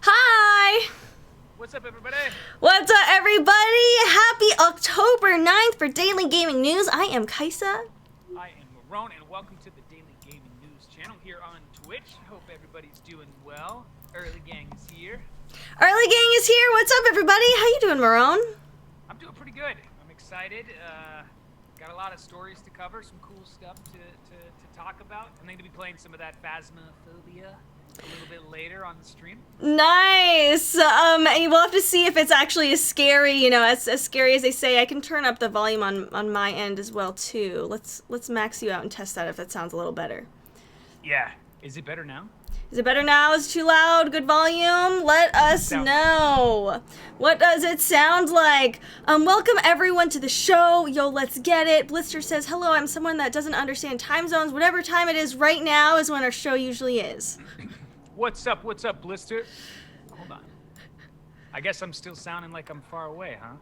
Hi! What's up, everybody? What's up, everybody? Happy October 9th for Daily Gaming News. I am Kaisa. I am Marrone, and welcome to the Daily Gaming News channel here on Twitch. Hope everybody's doing well. Early Gang is here. Early Gang is here. What's up, everybody? How you doing, Marrone? I'm doing pretty good. I'm excited. Got a lot of stories to cover, some cool stuff to talk about. I'm going to be playing some of that Phasmophobia a little bit later on the stream. Nice. And we'll have to see if it's actually as scary, as scary as they say. I can turn up the volume on my end as well too. Let's max you out and test that if that sounds a little better. Yeah. Is it better now? Is it better now? Is it too loud? Good volume? Let us know. What does it sound like? Welcome everyone to the show. Yo, let's get it. Blister says, hello, I'm someone that doesn't understand time zones. Whatever time it is right now is when our show usually is. What's up, Blister? Hold on. I guess I'm still sounding like I'm far away, huh?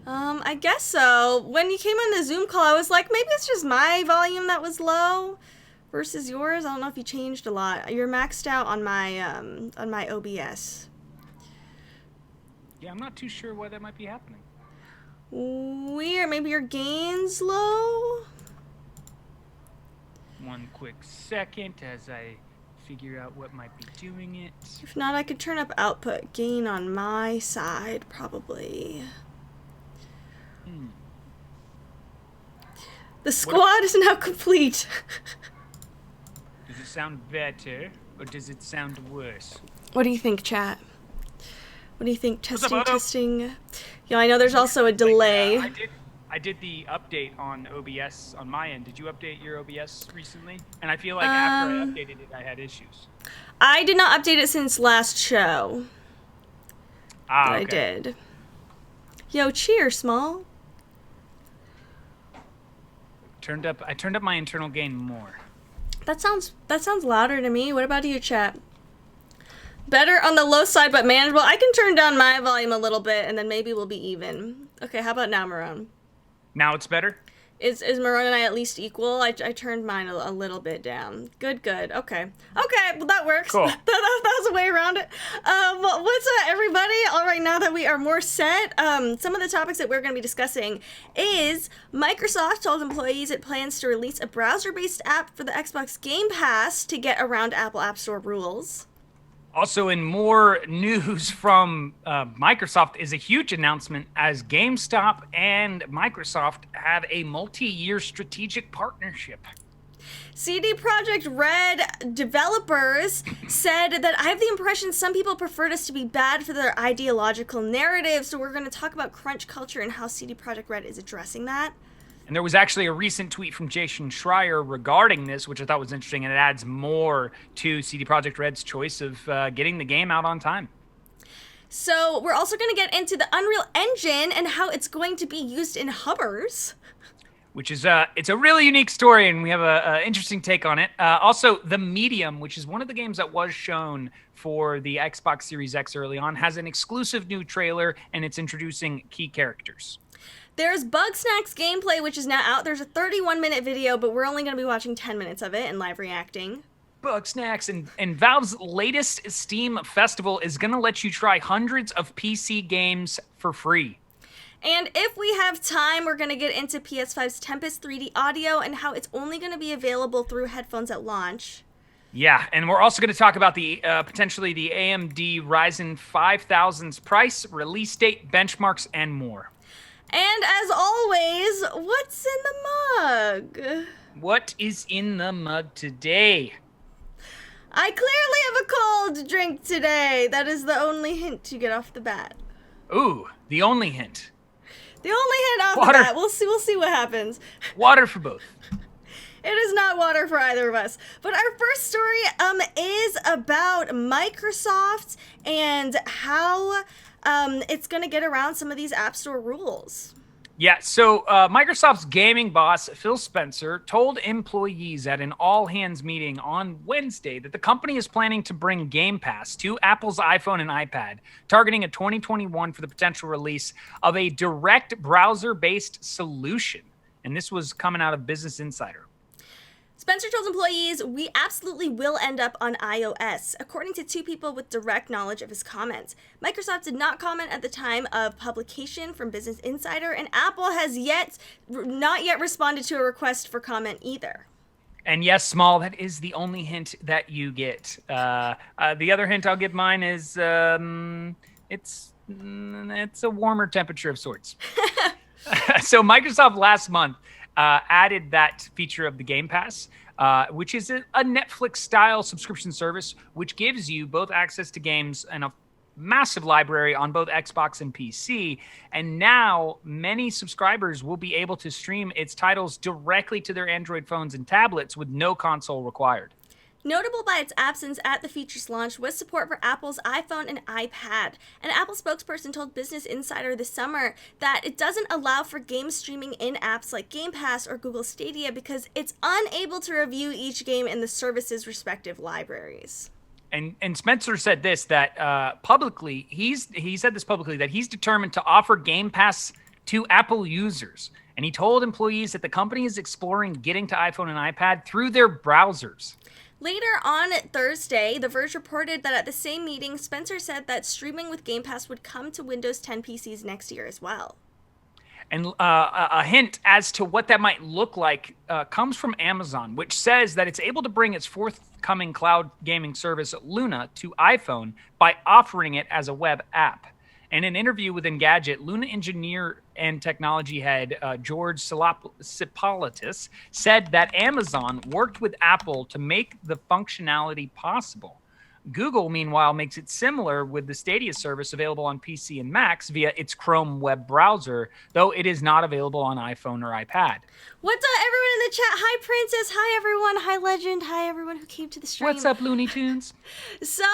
I guess so. When you came on the Zoom call, I was like, maybe it's just my volume that was low versus yours. I don't know if you changed a lot. You're maxed out on my OBS. Yeah, I'm not too sure why that might be happening. Weird. Maybe your gain's low? One quick second as I figure out what might be doing it. If not, I could turn up output gain on my side, probably. The squad is now complete. Does it sound better, or does it sound worse? What do you think, chat? What do you think? Testing. Testing. Yeah, I know there's also a delay. I did the update on OBS on my end. Did you update your OBS recently? And I feel like after I updated it, I had issues. I did not update it since last show. Okay. I did. Yo, cheer, small. I turned up my internal gain more. That sounds louder to me. What about you, chat? Better on the low side, but manageable. I can turn down my volume a little bit, and then maybe we'll be even. Okay, how about now, Marrone? Now it's better? Is Marrone and I at least equal? I turned mine a little bit down. Good. Okay, well, that works. Cool. that was a way around it. What's up, everybody? All right, now that we are more set, some of the topics that we're going to be discussing is Microsoft told employees it plans to release a browser-based app for the Xbox Game Pass to get around Apple App Store rules. Also, in more news from Microsoft is a huge announcement as GameStop and Microsoft have a multi-year strategic partnership. CD Projekt Red developers said that I have the impression some people preferred us to be bad for their ideological narrative, so we're going to talk about crunch culture and how CD Projekt Red is addressing that. And there was actually a recent tweet from Jason Schreier regarding this, which I thought was interesting, and it adds more to CD Projekt Red's choice of getting the game out on time. So we're also going to get into the Unreal Engine and how it's going to be used in Hubbers. Which is it's a really unique story, and we have an interesting take on it. Also, The Medium, which is one of the games that was shown for the Xbox Series X early on, has an exclusive new trailer, and it's introducing key characters. There's Bugsnax gameplay, which is now out. There's a 31-minute video, but we're only going to be watching 10 minutes of it and live reacting. Bugsnax and Valve's latest Steam Festival is going to let you try hundreds of PC games for free. And if we have time, we're going to get into PS5's Tempest 3D audio and how it's only going to be available through headphones at launch. Yeah, and we're also going to talk about the potentially the AMD Ryzen 5000's price, release date, benchmarks, and more. And as always, what's in the mug? What is in the mug today? I clearly have a cold drink today. That is the only hint to get off the bat. Ooh, the only hint. The only hint off Water. the bat. We'll see what happens. Water for both. It is not water for either of us. But our first story is about Microsoft and how it's going to get around some of these App Store rules. Yeah, so Microsoft's gaming boss, Phil Spencer, told employees at an all-hands meeting on Wednesday that the company is planning to bring Game Pass to Apple's iPhone and iPad, targeting a 2021 for the potential release of a direct browser-based solution. And this was coming out of Business Insider. Spencer told employees, "We absolutely will end up on iOS," according to two people with direct knowledge of his comments. Microsoft did not comment at the time of publication from Business Insider, and Apple has not yet responded to a request for comment either. And yes, Small, that is the only hint that you get. The other hint I'll give mine is it's a warmer temperature of sorts. So Microsoft last month added that feature of the Game Pass, which is a Netflix-style subscription service, which gives you both access to games and a massive library on both Xbox and PC. And now many subscribers will be able to stream its titles directly to their Android phones and tablets with no console required. Notable by its absence at the feature's launch was support for Apple's iPhone and iPad. An Apple spokesperson told Business Insider this summer that it doesn't allow for game streaming in apps like Game Pass or Google Stadia because it's unable to review each game in the service's respective libraries. And Spencer said this, that publicly, he said this publicly, that he's determined to offer Game Pass to Apple users. And he told employees that the company is exploring getting to iPhone and iPad through their browsers. Later on Thursday, The Verge reported that at the same meeting, Spencer said that streaming with Game Pass would come to Windows 10 PCs next year as well. And a hint as to what that might look like comes from Amazon, which says that it's able to bring its forthcoming cloud gaming service, Luna, to iPhone by offering it as a web app. In an interview with Engadget, Luna engineer and technology head George Sipolitis said that Amazon worked with Apple to make the functionality possible. Google, meanwhile, makes it similar with the Stadia service available on PC and Macs via its Chrome web browser, though it is not available on iPhone or iPad. What's up, everyone in the chat? Hi, Princess. Hi, everyone. Hi, Legend. Hi, everyone who came to the stream. What's up, Looney Tunes? So,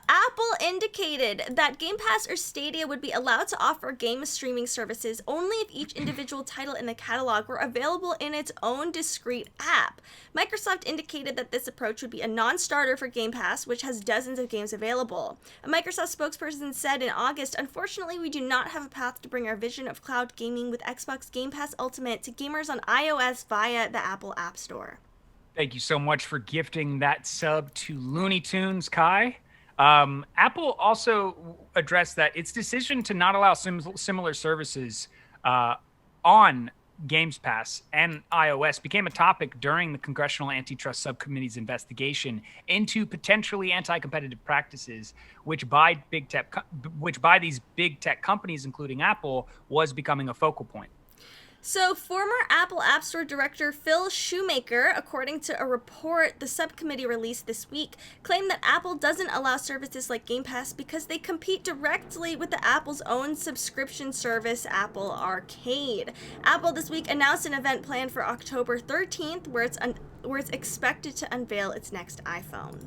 Apple indicated that Game Pass or Stadia would be allowed to offer game streaming services only if each individual title in the catalog were available in its own discrete app. Microsoft indicated that this approach would be a non-starter for Game Pass, which has dozens of games available. A Microsoft spokesperson said in August, "Unfortunately, we do not have a path to bring our vision of cloud gaming with Xbox Game Pass Ultimate to gamers on iOS via the Apple App Store." Thank you so much for gifting that sub to Looney Tunes, Kai. Apple also addressed that its decision to not allow similar services on Games Pass and iOS became a topic during the Congressional Antitrust Subcommittee's investigation into potentially anti-competitive practices, which by these big tech companies, including Apple, was becoming a focal point. So, former Apple App Store director Phil Shoemaker, according to a report the subcommittee released this week, claimed that Apple doesn't allow services like Game Pass because they compete directly with the Apple's own subscription service, Apple Arcade. Apple this week announced an event planned for October 13th, where it's expected to unveil its next iPhone.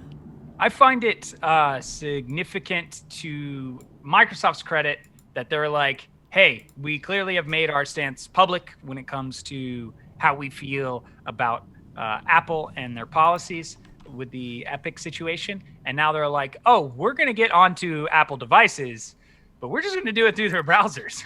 I find it significant to Microsoft's credit that they're like, hey, we clearly have made our stance public when it comes to how we feel about Apple and their policies with the Epic situation. And now they're like, oh, we're going to get onto Apple devices, but we're just going to do it through their browsers.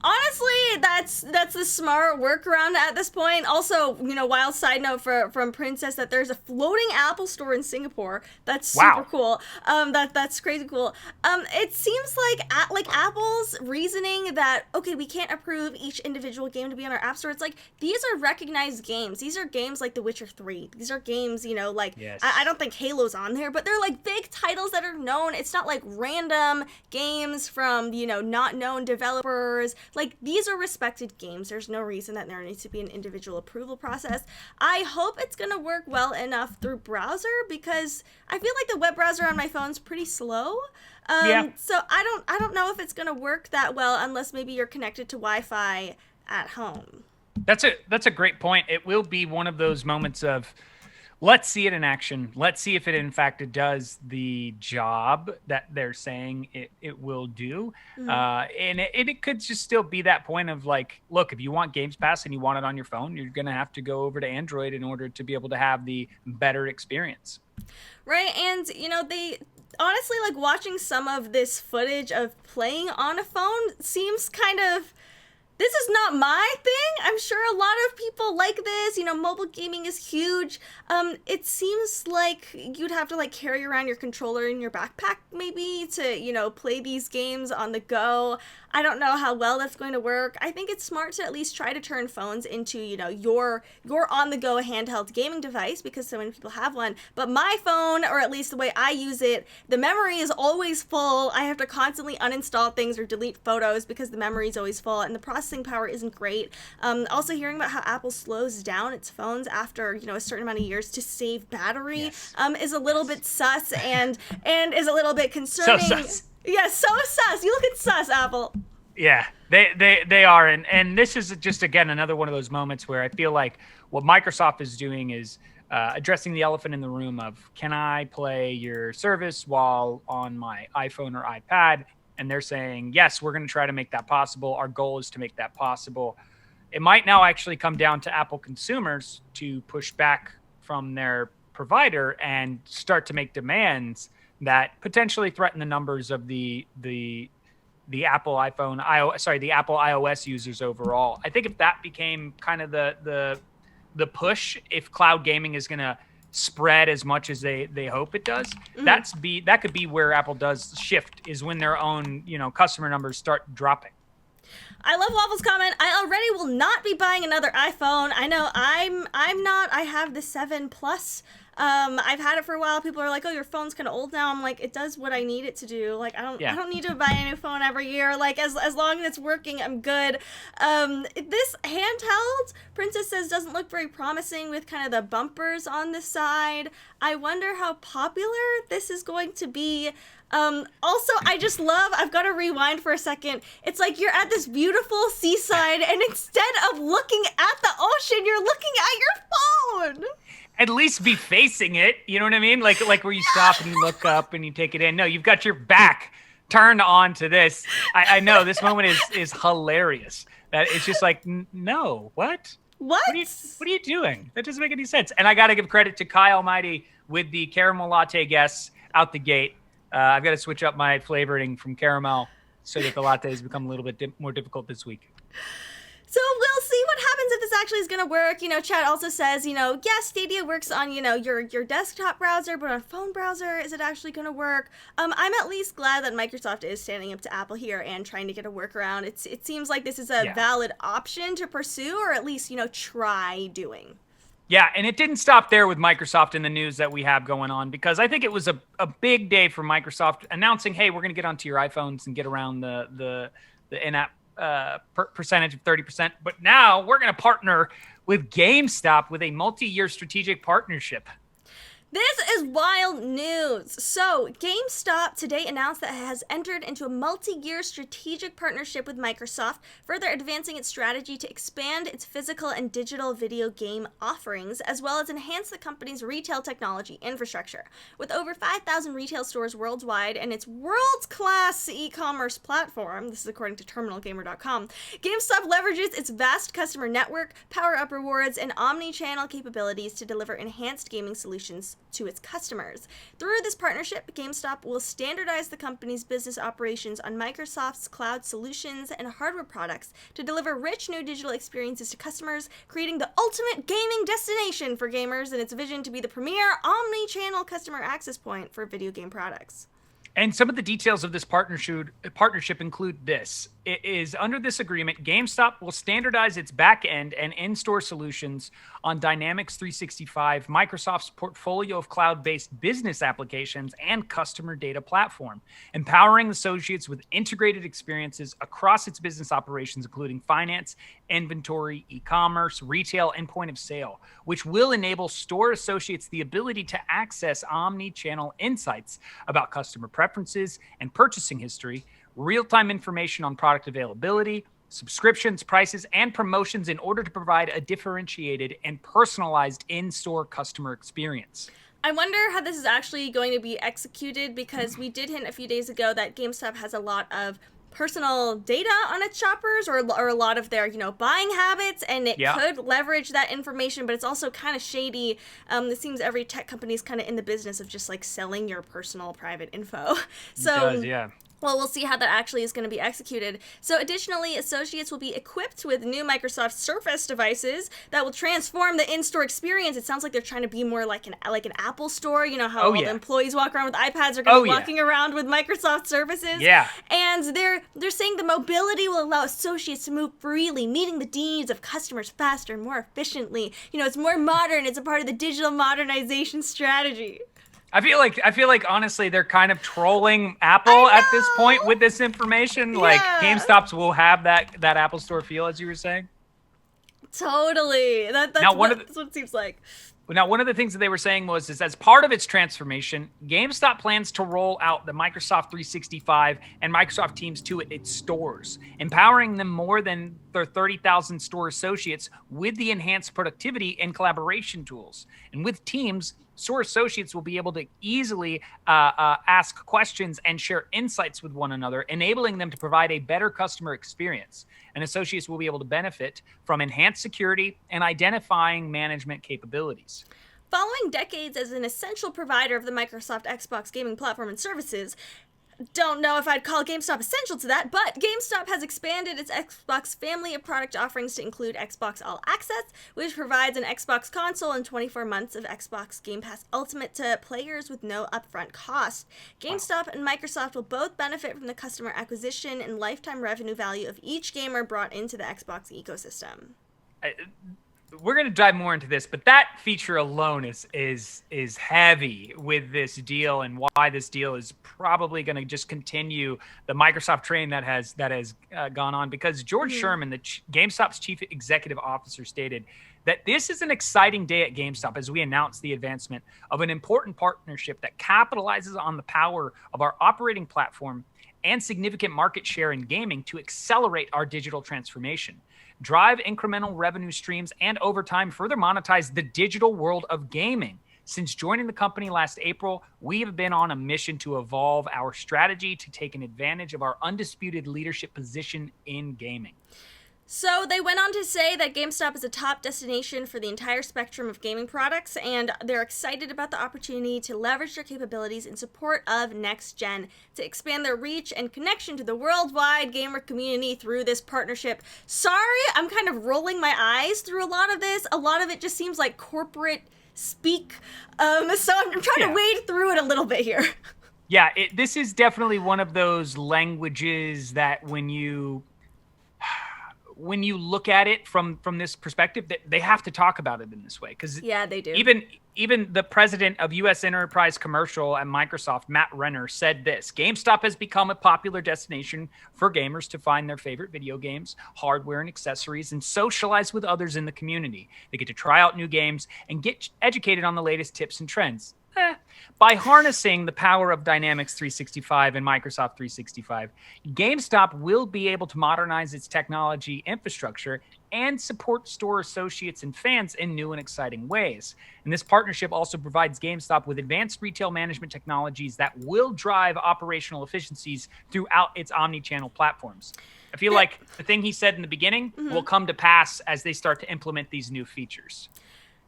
Honestly, that's the smart workaround at this point. Also, wild side note from Princess that there's a floating Apple store in Singapore. That's super cool. That's crazy cool. It seems like Apple's reasoning that, okay, we can't approve each individual game to be on our app store. It's like, these are recognized games. These are games like The Witcher 3. These are games, yes. I don't think Halo's on there, but they're like big titles that are known. It's not like random games from, not known developers. Like, these are respected games. There's no reason that there needs to be an individual approval process. I hope it's going to work well enough through browser, because I feel like the web browser on my phone's pretty slow. So I don't know if it's going to work that well unless maybe you're connected to Wi-Fi at home. That's a great point. It will be one of those moments of, let's see it in action. Let's see if it, in fact, it does the job that they're saying it will do. Mm-hmm. And it could just still be that point of like, look, if you want Games Pass and you want it on your phone, you're going to have to go over to Android in order to be able to have the better experience. Right. And, they honestly, watching some of this footage of playing on a phone seems kind of This is not my thing. I'm sure a lot of people like this. You know, mobile gaming is huge. It seems like you'd have to like carry around your controller in your backpack maybe to, you know, play these games on the go. I don't know how well that's going to work. I think it's smart to at least try to turn phones into, you know, your on-the-go handheld gaming device because so many people have one. But my phone, or at least the way I use it, the memory is always full. I have to constantly uninstall things or delete photos because the memory is always full, and the processing power isn't great. Also hearing about how Apple slows down its phones after, you know, a certain amount of years to save battery is a little bit sus and is a little bit concerning. So sus. Yeah, so sus. You look at sus, Apple. Yeah, they are. And this is just, again, another one of those moments where I feel like what Microsoft is doing is addressing the elephant in the room of, can I play your service while on my iPhone or iPad? And they're saying, yes, we're going to try to make that possible. Our goal is to make that possible. It might now actually come down to Apple consumers to push back from their provider and start to make demands that potentially threaten the numbers of the Apple iOS users overall. I think if that became kind of the push, if cloud gaming is going to spread as much as they hope it does, that could be where Apple does shift, is when their own, you know, customer numbers start dropping. I love Waffle's comment. I already will not be buying another iPhone. I know I'm not. I have the 7 Plus. I've had it for a while. People are like, "Oh, your phone's kind of old now." I'm like, it does what I need it to do. Like, I don't need to buy a new phone every year. Like, as long as it's working, I'm good. This handheld, Princess says, doesn't look very promising with kind of the bumpers on the side. I wonder how popular this is going to be. Also, I've got to rewind for a second. It's like you're at this beautiful seaside, and instead of looking at the ocean, you're looking at your phone. At least be facing it. You know what I mean? Like where you stop and you look up and you take it in. No, you've got your back turned on to this. I know this moment is hilarious. That it's just like, no, what? What are you doing? That doesn't make any sense. And I got to give credit to Kai Almighty with the caramel latte guess out the gate. I've got to switch up my flavoring from caramel so that the lattes become a little bit more difficult this week. So we'll see what happens if this actually is going to work. You know, Chad also says, you know, yes, Stadia works on, you know, your desktop browser, but on phone browser, is it actually going to work? I'm at least glad that Microsoft is standing up to Apple here and trying to get a workaround. It seems like this is a valid option to pursue, or at least, you know, try doing. Yeah, and it didn't stop there with Microsoft in the news that we have going on, because I think it was a big day for Microsoft announcing, hey, we're going to get onto your iPhones and get around the in-app percentage of 30%. But now we're going to partner with GameStop with a multi-year strategic partnership. This is wild news. So, GameStop today announced that it has entered into a multi-year strategic partnership with Microsoft, further advancing its strategy to expand its physical and digital video game offerings, as well as enhance the company's retail technology infrastructure. With over 5,000 retail stores worldwide and its world-class e-commerce platform, this is according to TerminalGamer.com, GameStop leverages its vast customer network, power-up rewards, and omni-channel capabilities to deliver enhanced gaming solutions to its customers. Through this partnership, GameStop will standardize the company's business operations on Microsoft's cloud solutions and hardware products to deliver rich new digital experiences to customers, creating the ultimate gaming destination for gamers and its vision to be the premier omni-channel customer access point for video game products. And some of the details of this partnership include this. It is under this agreement, GameStop will standardize its back-end and in-store solutions on Dynamics 365, Microsoft's portfolio of cloud-based business applications and customer data platform, empowering associates with integrated experiences across its business operations, including finance, inventory, e-commerce, retail, and point of sale, which will enable store associates the ability to access omni-channel insights about customer preferences and purchasing history, real-time information on product availability, subscriptions, prices, and promotions in order to provide a differentiated and personalized in-store customer experience. I wonder how this is actually going to be executed, because we did hint a few days ago that GameStop has a lot of personal data on its shoppers, or a lot of their, you know, buying habits, and it could leverage that information, but it's also kind of shady. It seems every tech company is kind of in the business of just like selling your personal private info. So it does, yeah. Well, we'll see how that actually is going to be executed. So additionally, associates will be equipped with new Microsoft Surface devices that will transform the in-store experience. It sounds like they're trying to be more like an Apple store. You know how all the employees walk around with iPads, are going to be walking around with Microsoft Surfaces. Yeah. And they're saying the mobility will allow associates to move freely, meeting the needs of customers faster and more efficiently. You know, it's more modern. It's a part of the digital modernization strategy. I feel like honestly they're kind of trolling Apple at this point with this information. Yeah. Like GameStops will have that Apple Store feel, as you were saying. Totally. That's what it seems like. Now, one of the things that they were saying is as part of its transformation, GameStop plans to roll out the Microsoft 365 and Microsoft Teams to its stores, empowering them more than their 30,000 store associates with the enhanced productivity and collaboration tools. And with Teams, store associates will be able to easily ask questions and share insights with one another, enabling them to provide a better customer experience. And associates will be able to benefit from enhanced security and identifying management capabilities. Following decades as an essential provider of the Microsoft Xbox gaming platform and services, don't know if I'd call GameStop essential to that, but GameStop has expanded its Xbox family of product offerings to include Xbox All Access, which provides an Xbox console and 24 months of Xbox Game Pass Ultimate to players with no upfront cost. GameStop and Microsoft will both benefit from the customer acquisition and lifetime revenue value of each gamer brought into the Xbox ecosystem. We're going to dive more into this, but that feature alone is heavy with this deal, and why this deal is probably going to just continue the Microsoft train that has gone on. Because George Sherman, the GameStop's chief executive officer, stated that this is an exciting day at GameStop as we announce the advancement of an important partnership that capitalizes on the power of our operating platform and significant market share in gaming to accelerate our digital transformation, drive incremental revenue streams, and over time further monetize the digital world of gaming. Since joining the company last April, we have been on a mission to evolve our strategy to take an advantage of our undisputed leadership position in gaming. So they went on to say that GameStop is a top destination for the entire spectrum of gaming products, and they're excited about the opportunity to leverage their capabilities in support of Next Gen to expand their reach and connection to the worldwide gamer community through this partnership. Sorry, I'm kind of rolling my eyes through a lot of this. A lot of it just seems like corporate speak, so I'm trying to wade through it a little bit here. Yeah, this is definitely one of those languages that when you look at it from this perspective, they have to talk about it in this way. Because they do. Even the president of U.S. Enterprise Commercial at Microsoft, Matt Renner, said this: GameStop has become a popular destination for gamers to find their favorite video games, hardware, and accessories, and socialize with others in the community. They get to try out new games and get educated on the latest tips and trends. By harnessing the power of Dynamics 365 and Microsoft 365, GameStop will be able to modernize its technology infrastructure and support store associates and fans in new and exciting ways. And this partnership also provides GameStop with advanced retail management technologies that will drive operational efficiencies throughout its omni-channel platforms. I feel like the thing he said in the beginning will come to pass as they start to implement these new features.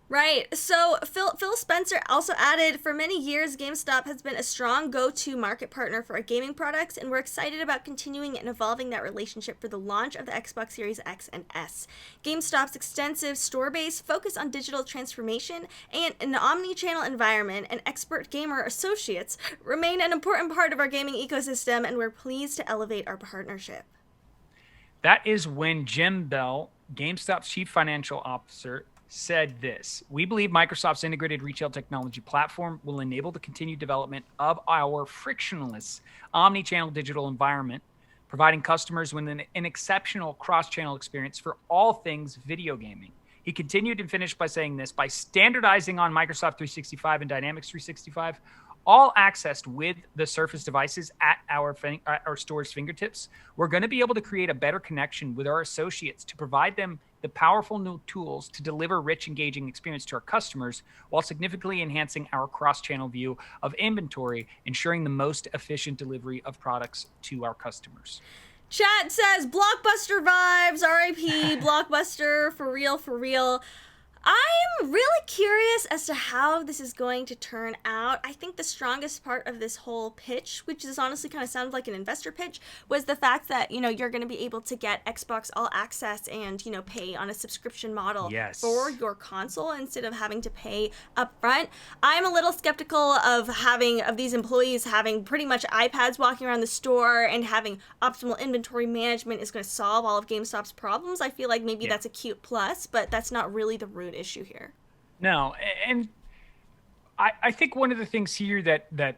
Right. So Phil Spencer also added, for many years, GameStop has been a strong go-to market partner for our gaming products, and we're excited about continuing and evolving that relationship for the launch of the Xbox Series X and S. GameStop's extensive store base, focus on digital transformation, and an omni-channel environment and expert gamer associates remain an important part of our gaming ecosystem, and we're pleased to elevate our partnership. That is when Jim Bell, GameStop's chief financial officer, said this: "We believe Microsoft's integrated retail technology platform will enable the continued development of our frictionless omni-channel digital environment, providing customers with an exceptional cross-channel experience for all things video gaming." He continued and finished by saying this: "By standardizing on Microsoft 365 and Dynamics 365, all accessed with the Surface devices at our store's fingertips, we're going to be able to create a better connection with our associates to provide them the powerful new tools to deliver rich, engaging experience to our customers while significantly enhancing our cross-channel view of inventory, ensuring the most efficient delivery of products to our customers." Chat says, Blockbuster vibes, RIP, Blockbuster, for real, for real. I'm really curious as to how this is going to turn out. I think the strongest part of this whole pitch, which is honestly kind of sounds like an investor pitch, was the fact that, you're going to be able to get Xbox All Access and, pay on a subscription model for your console instead of having to pay upfront. I'm a little skeptical of these employees having pretty much iPads walking around the store and having optimal inventory management is going to solve all of GameStop's problems. I feel like maybe that's a cute plus, but that's not really the root issue here. No, and I think one of the things here that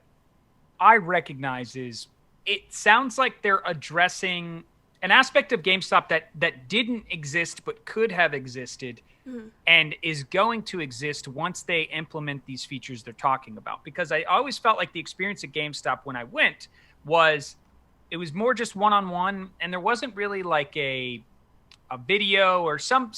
I recognize is it sounds like they're addressing an aspect of GameStop that didn't exist but could have existed and is going to exist once they implement these features they're talking about. Because I always felt like the experience at GameStop when I went was it was more just one-on-one, and there wasn't really like a video or some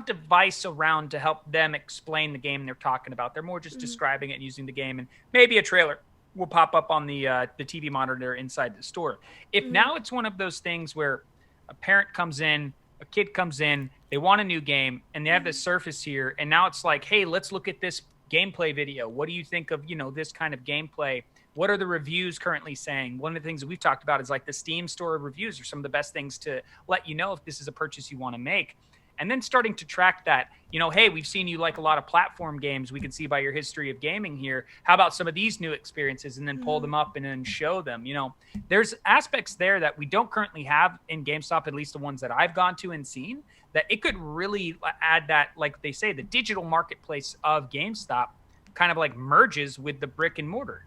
device around to help them explain the game they're talking about. They're more just describing it and using the game, and maybe a trailer will pop up on the TV monitor inside the store. If now it's one of those things where a parent comes in, a kid comes in, they want a new game, and they have this Surface here, and now it's like, hey, let's look at this gameplay video. What do you think of, this kind of gameplay? What are the reviews currently saying? One of the things that we've talked about is like the Steam store reviews are some of the best things to let you know if this is a purchase you want to make. And then starting to track that, hey, we've seen you like a lot of platform games. We can see by your history of gaming here. How about some of these new experiences, and then pull them up and then show them? There's aspects there that we don't currently have in GameStop, at least the ones that I've gone to and seen, that it could really add that, like they say, the digital marketplace of GameStop kind of like merges with the brick and mortar.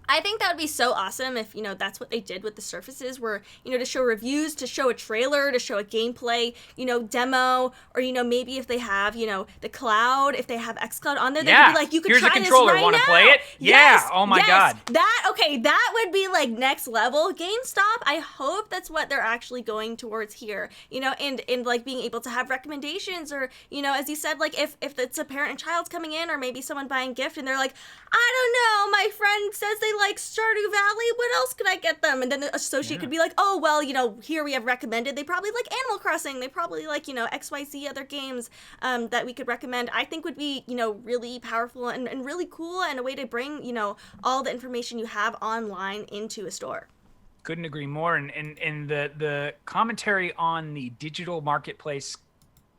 I think that would be so awesome if, that's what they did with the Surfaces, where, to show reviews, to show a trailer, to show a gameplay, demo, or, maybe if they have, the cloud, if they have xCloud on there, they could be like, you could Here's try a controller. this right Want to now. play it? Yes, yeah. Oh my God. That would be like next level. GameStop, I hope that's what they're actually going towards here, and like being able to have recommendations, or, as you said, like if it's a parent and child's coming in, or maybe someone buying a gift and they're like, I don't know, my friend says they like Stardew Valley, what else could I get them? And then the associate could be like, oh, well, here we have recommended. They probably like Animal Crossing. They probably like, XYZ other games that we could recommend. I think would be, really powerful and really cool, and a way to bring, all the information you have online into a store. Couldn't agree more. And the commentary on the digital marketplace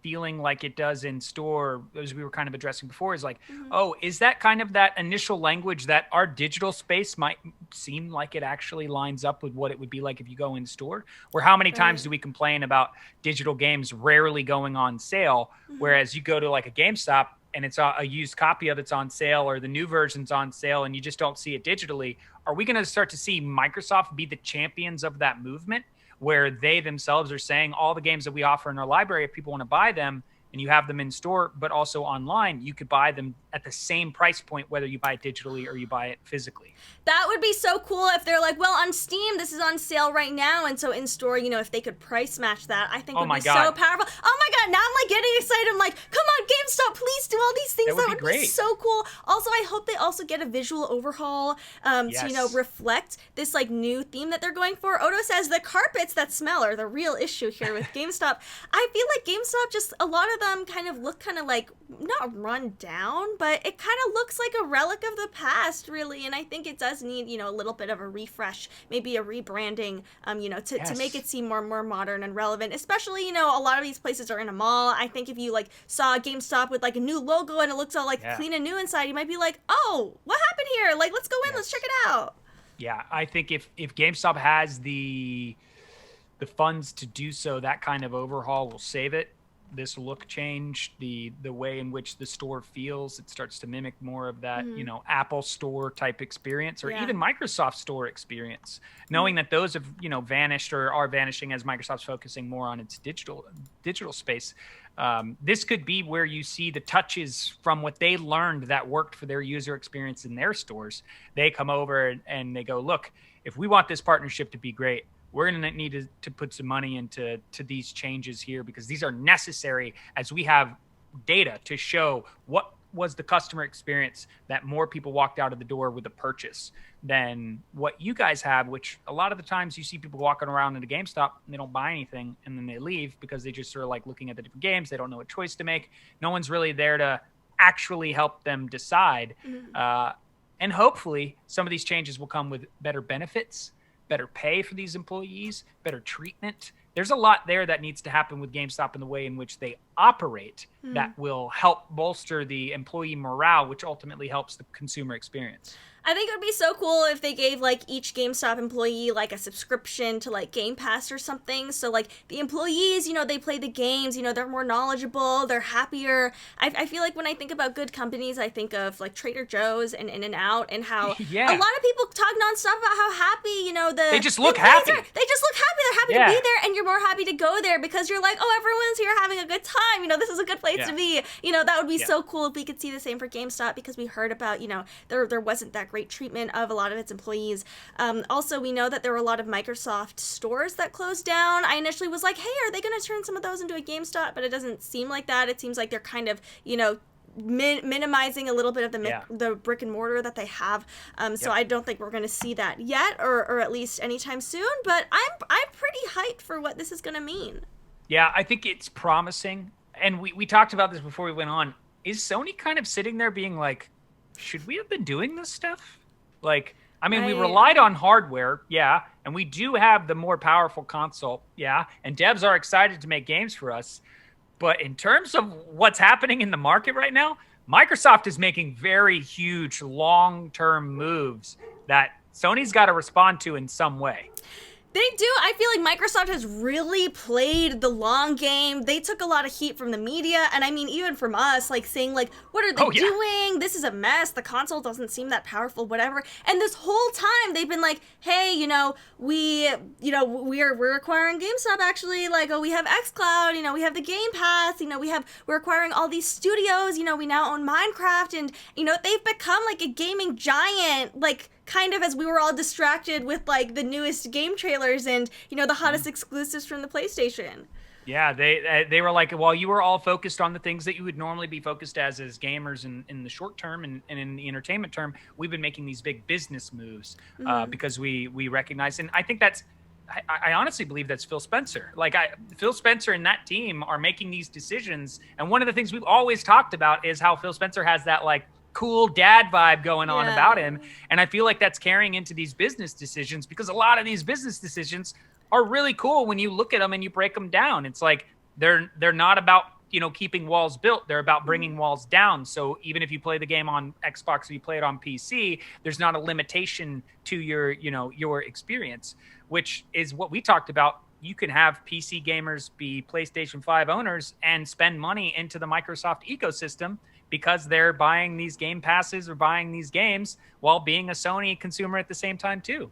feeling like it does in store, as we were kind of addressing before, is like, oh, is that kind of that initial language that our digital space might seem like it actually lines up with what it would be like if you go in store? Or how many times do we complain about digital games rarely going on sale, whereas you go to like a GameStop and it's a used copy of it's on sale, or the new version's on sale, and you just don't see it digitally? Are we going to start to see Microsoft be the champions of that movement, where they themselves are saying all the games that we offer in our library, if people want to buy them and you have them in store, but also online, you could buy them at the same price point, whether you buy it digitally or you buy it physically? That would be so cool if they're like, well, on Steam, this is on sale right now, and so in store, if they could price match that, I think would be so powerful. Oh my God, now I'm like getting excited. I'm like, come on, GameStop, please do all these things. That would be so cool. Also, I hope they also get a visual overhaul to, reflect this like new theme that they're going for. Odo says the carpets that smell are the real issue here with GameStop. I feel like GameStop, just a lot of them kind of look kind of like, not run down, but it kind of looks like a relic of the past, really. And I think it does need, a little bit of a refresh, maybe a rebranding, to make it seem more modern and relevant. Especially, a lot of these places are in a mall. I think if you like saw a GameStop with like a new logo and it looks all like clean and new inside, you might be like, oh, what happened here? Like, let's go in, let's check it out. Yeah, I think if GameStop has the funds to do so, that kind of overhaul will save it. This look change, the way in which the store feels, it starts to mimic more of that, Apple store type experience, or even Microsoft store experience, knowing that those have, vanished or are vanishing as Microsoft's focusing more on its digital space. This could be where you see the touches from what they learned that worked for their user experience in their stores. They come over and they go, look, if we want this partnership to be great, we're going to need to put some money into these changes here, because these are necessary as we have data to show what was the customer experience that more people walked out of the door with a purchase than what you guys have, which a lot of the times you see people walking around in a GameStop and they don't buy anything and then they leave because they just sort of like looking at the different games. They don't know what choice to make. No one's really there to actually help them decide. And hopefully some of these changes will come with better benefits, better pay for these employees, better treatment. There's a lot there that needs to happen with GameStop in the way in which they operate that will help bolster the employee morale, which ultimately helps the consumer experience. I think it would be so cool if they gave like each GameStop employee like a subscription to like Game Pass or something. So like the employees, you know, they play the games, you know, they're more knowledgeable, they're happier. I feel like when I think about good companies, I think of like Trader Joe's and In-N-Out and how a lot of people talk nonstop about how happy, you know, they just look happy. They just look happy. They're happy to be there, and you're more happy to go there because you're like, oh, everyone's here having a good time. You know, this is a good place to be. You know, that would be so cool if we could see the same for GameStop, because we heard about, you know, there wasn't that great treatment of a lot of its employees. Also, we know that there were a lot of Microsoft stores that closed down. I initially was like, hey, are they going to turn some of those into a GameStop? But it doesn't seem like that. It seems like they're kind of, you know, minimizing a little bit of the brick and mortar that they have. So I don't think we're going to see that yet, or at least anytime soon. But I'm pretty hyped for what this is going to mean. Yeah, I think it's promising. And we talked about this before we went on. Is Sony kind of sitting there being like, should we have been doing this stuff? Like, I mean, we relied on hardware, and we do have the more powerful console, and devs are excited to make games for us. But in terms of what's happening in the market right now, Microsoft is making very huge long-term moves that Sony's got to respond to in some way. They do. I feel like Microsoft has really played the long game. They took a lot of heat from the media, and I mean, even from us, like saying like, what are they doing? This is a mess. The console doesn't seem that powerful, whatever. And this whole time they've been like, hey, you know, we're acquiring GameStop actually. Like, oh, we have xCloud, you know, we have the Game Pass, you know, we're acquiring all these studios, you know, we now own Minecraft, and you know, they've become like a gaming giant, like kind of as we were all distracted with like the newest game trailers and, you know, the hottest exclusives from the PlayStation. Yeah, they were like, well, you were all focused on the things that you would normally be focused as gamers in the short term and in the entertainment term. We've been making these big business moves because we recognize, and I think that's, I honestly believe that's Phil Spencer. Like Phil Spencer and that team are making these decisions. And one of the things we've always talked about is how Phil Spencer has that like cool dad vibe going on about him. And I feel like that's carrying into these business decisions, because a lot of these business decisions are really cool when you look at them and you break them down. It's like they're not about, you know, keeping walls built. They're about bringing walls down. So even if you play the game on Xbox or you play it on PC, there's not a limitation to your experience, which is what we talked about. You can have PC gamers be PlayStation 5 owners and spend money into the Microsoft ecosystem because they're buying these Game Passes or buying these games while being a Sony consumer at the same time too.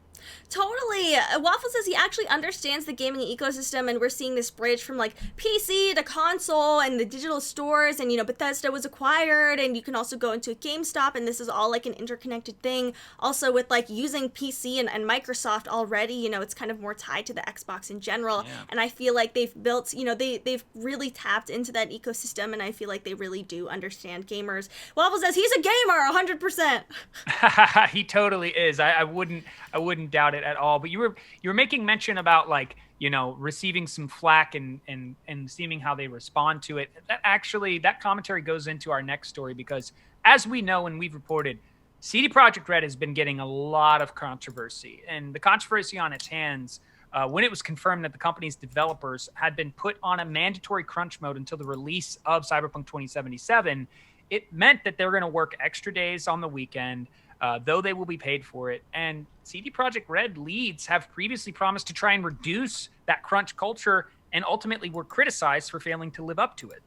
Totally. Waffle says he actually understands the gaming ecosystem, and we're seeing this bridge from like PC to console and the digital stores, and you know, Bethesda was acquired, and you can also go into a GameStop, and this is all like an interconnected thing. Also with like using PC and Microsoft already, you know, it's kind of more tied to the Xbox in general. And I feel like they've built, you know, they've really tapped into that ecosystem, and I feel like they really do understand gamers. Waffle says he's a gamer 100%. He totally is. I wouldn't doubt it at all. But you were making mention about like, you know, receiving some flack and seeing how they respond to it. That commentary goes into our next story, because as we know and we've reported, CD Projekt Red has been getting a lot of controversy, and the controversy on its hands when it was confirmed that the company's developers had been put on a mandatory crunch mode until the release of Cyberpunk 2077. It meant that they're going to work extra days on the weekend, though they will be paid for it. And CD Projekt Red leads have previously promised to try and reduce that crunch culture, and ultimately were criticized for failing to live up to it.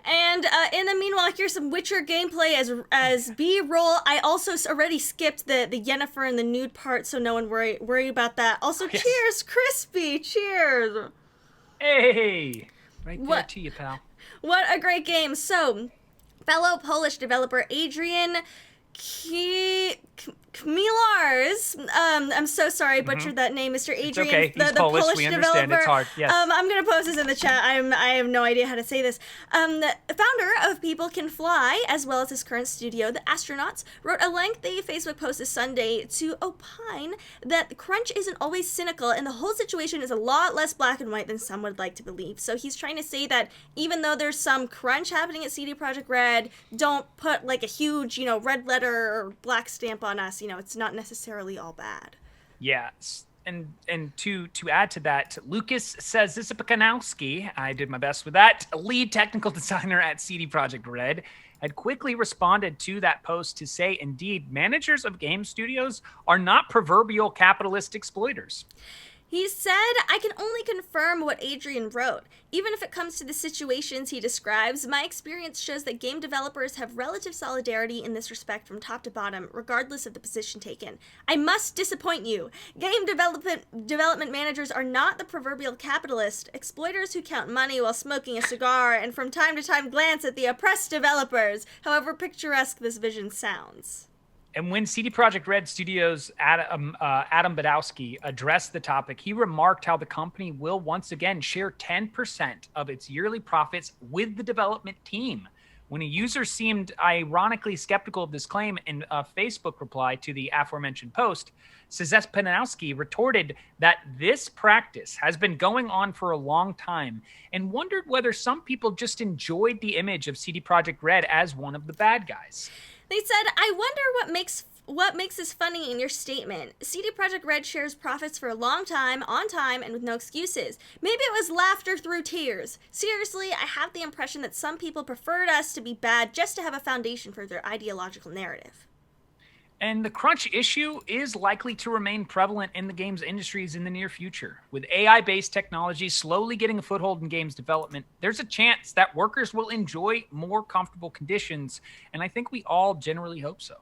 And in the meanwhile, here's some Witcher gameplay as B-roll. I also already skipped the Yennefer and the nude part, so no one worry about that. Also, cheers, Crispy! Cheers! Hey! Right there to you, pal. What a great game. So, fellow Polish developer Adrian Milars. I'm so sorry, I butchered that name, Mr. Adrian. Okay. He's the Polish. Polish We developer. understand. It's hard. Yes. I'm gonna post this in the chat. I have no idea how to say this. The founder of People Can Fly, as well as his current studio, The Astronauts, wrote a lengthy Facebook post this Sunday to opine that crunch isn't always cynical, and the whole situation is a lot less black and white than some would like to believe. So he's trying to say that even though there's some crunch happening at CD Projekt Red, don't put like a huge, red letter or black stamp on us. It's not necessarily all bad. Yeah. And to add to that, Lucas says Zisipakanowski, I did my best with that, lead technical designer at CD Projekt Red, had quickly responded to that post to say, indeed, managers of game studios are not proverbial capitalist exploiters. He said, I can only confirm what Adrian wrote. Even if it comes to the situations he describes, my experience shows that game developers have relative solidarity in this respect from top to bottom, regardless of the position taken. I must disappoint you. Game development managers are not the proverbial capitalist, exploiters who count money while smoking a cigar and from time to time glance at the oppressed developers, however picturesque this vision sounds. And when CD Projekt Red Studios' Adam Badowski addressed the topic, he remarked how the company will once again share 10% of its yearly profits with the development team. When a user seemed ironically skeptical of this claim in a Facebook reply to the aforementioned post, Panowski retorted that this practice has been going on for a long time and wondered whether some people just enjoyed the image of CD Projekt Red as one of the bad guys. They said, I wonder what makes this funny in your statement. CD Projekt Red shares profits for a long time, on time, and with no excuses. Maybe it was laughter through tears. Seriously, I have the impression that some people preferred us to be bad just to have a foundation for their ideological narrative. And the crunch issue is likely to remain prevalent in the games industries in the near future. With AI-based technology slowly getting a foothold in games development, there's a chance that workers will enjoy more comfortable conditions, and I think we all generally hope so.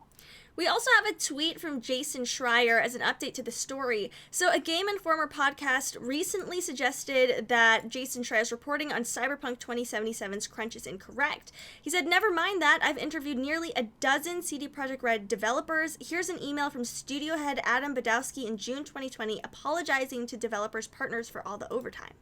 We also have a tweet from Jason Schreier as an update to the story. So a Game Informer podcast recently suggested that Jason Schreier's reporting on Cyberpunk 2077's crunch is incorrect. He said, never mind that, I've interviewed nearly a dozen CD Projekt Red developers. Here's an email from studio head Adam Badowski in June 2020 apologizing to developers' partners for all the overtime.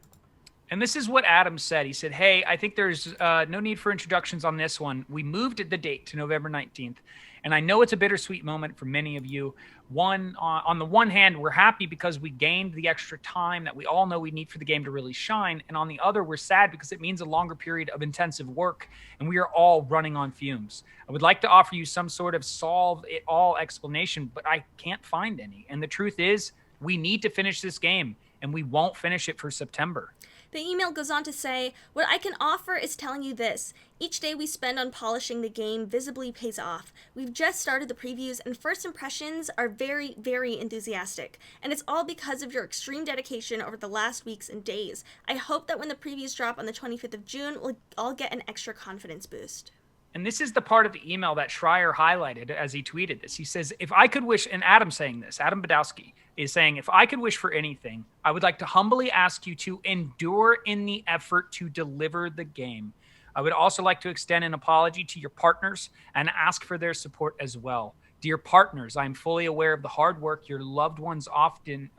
And this is what Adam said. He said, hey, I think there's no need for introductions on this one. We moved the date to November 19th. And I know it's a bittersweet moment for many of you. On the one hand, we're happy because we gained the extra time that we all know we need for the game to really shine. And on the other, we're sad because it means a longer period of intensive work and we are all running on fumes. I would like to offer you some sort of solve-it-all explanation, but I can't find any. And the truth is, we need to finish this game and we won't finish it for September. The email goes on to say, what I can offer is telling you this. Each day we spend on polishing the game visibly pays off. We've just started the previews and first impressions are very, very enthusiastic. And it's all because of your extreme dedication over the last weeks and days. I hope that when the previews drop on the 25th of June, we'll all get an extra confidence boost. And this is the part of the email that Schreier highlighted as he tweeted this. He says, if I could wish, and Adam's saying this, Adam Badowski is saying, if I could wish for anything, I would like to humbly ask you to endure in the effort to deliver the game. I would also like to extend an apology to your partners and ask for their support as well. Dear partners, I am fully aware of the hard work your loved ones often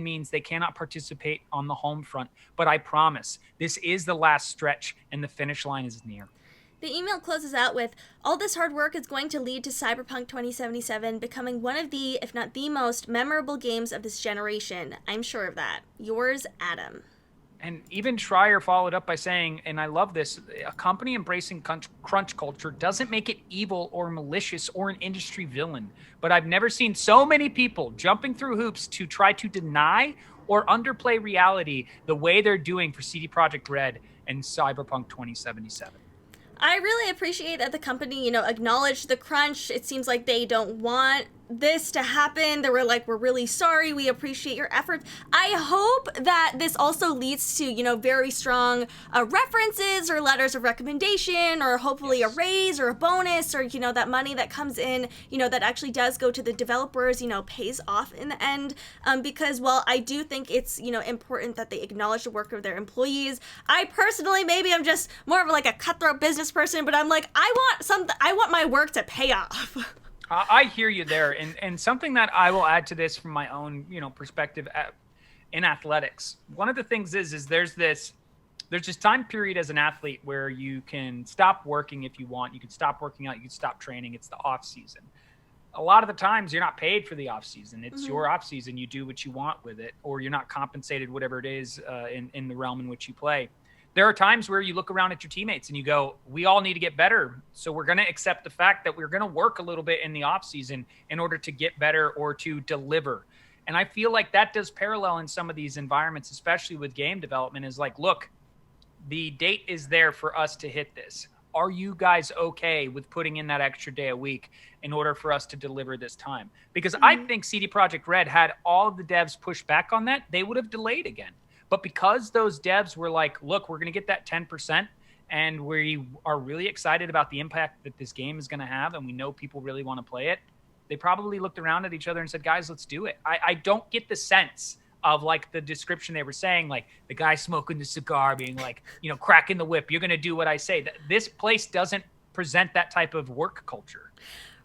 means they cannot participate on the home front, but I promise this is the last stretch and the finish line is near. The email closes out with, all this hard work is going to lead to Cyberpunk 2077 becoming one of the, if not the most memorable games of this generation. I'm sure of that. Yours, Adam. And even Schreier followed up by saying, and I love this, a company embracing crunch culture doesn't make it evil or malicious or an industry villain. But I've never seen so many people jumping through hoops to try to deny or underplay reality the way they're doing for CD Projekt Red and Cyberpunk 2077. I really appreciate that the company, acknowledged the crunch. It seems like they don't want this to happen. They were like, we're really sorry. We appreciate your efforts. I hope that this also leads to, very strong references or letters of recommendation or hopefully a raise or a bonus or, that money that comes in, that actually does go to the developers, pays off in the end. Because while I do think it's, important that they acknowledge the work of their employees, I personally, maybe I'm just more of like a cutthroat business person, but I'm like, I want my work to pay off. I hear you there, and something that I will add to this from my own perspective in athletics. One of the things is there's this time period as an athlete where you can stop working if you want. You can stop working out. You can stop training. It's the off season. A lot of the times you're not paid for the off season. It's your off season. You do what you want with it, or you're not compensated, whatever it is in the realm in which you play. There are times where you look around at your teammates and you go, we all need to get better. So we're going to accept the fact that we're going to work a little bit in the off season in order to get better or to deliver. And I feel like that does parallel in some of these environments, especially with game development, is like, look, the date is there for us to hit this. Are you guys okay with putting in that extra day a week in order for us to deliver this time? Because I think CD Projekt Red had all of the devs push back on that, they would have delayed again. But because those devs were like, look, we're going to get that 10%, and we are really excited about the impact that this game is going to have, and we know people really want to play it, they probably looked around at each other and said, guys, let's do it. I don't get the sense of like the description they were saying, like the guy smoking the cigar being like, cracking the whip. You're going to do what I say. This place doesn't present that type of work culture.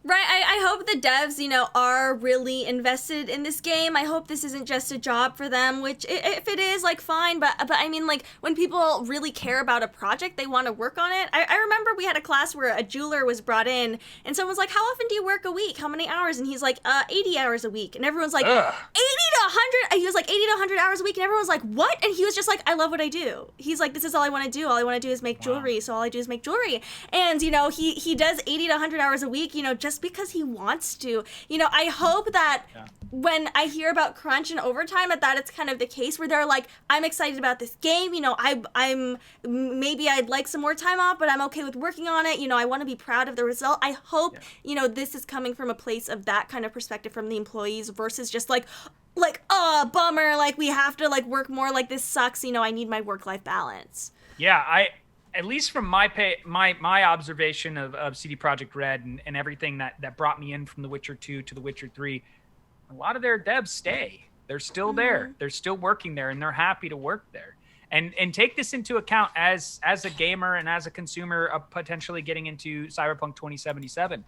Right, I hope the devs, are really invested in this game. I hope this isn't just a job for them, which if it is, like, fine. But I mean, like, when people really care about a project, they want to work on it. I remember we had a class where a jeweler was brought in, and someone was like, how often do you work a week? How many hours? And he's like, 80 hours a week. And everyone's like, 80 to 100? He was like, 80 to 100 hours a week. And everyone was like, what? And he was just like, I love what I do. He's like, this is all I want to do. All I want to do is make jewelry. So all I do is make jewelry. And, he does 80 to 100 hours a week, just because he wants to. I hope that when I hear about crunch and overtime, that it's kind of the case where they're like, I'm excited about this game. I'm maybe I'd like some more time off, but I'm okay with working on it. I want to be proud of the result. I hope, this is coming from a place of that kind of perspective from the employees versus just like, oh, bummer, like we have to like work more, like this sucks. I need my work-life balance. Yeah, at least from my observation of CD Projekt Red and everything that brought me in from The Witcher 2 to The Witcher 3, a lot of their devs stay. They're still there. They're still working there, and they're happy to work there. And take this into account as a gamer and as a consumer of potentially getting into Cyberpunk 2077.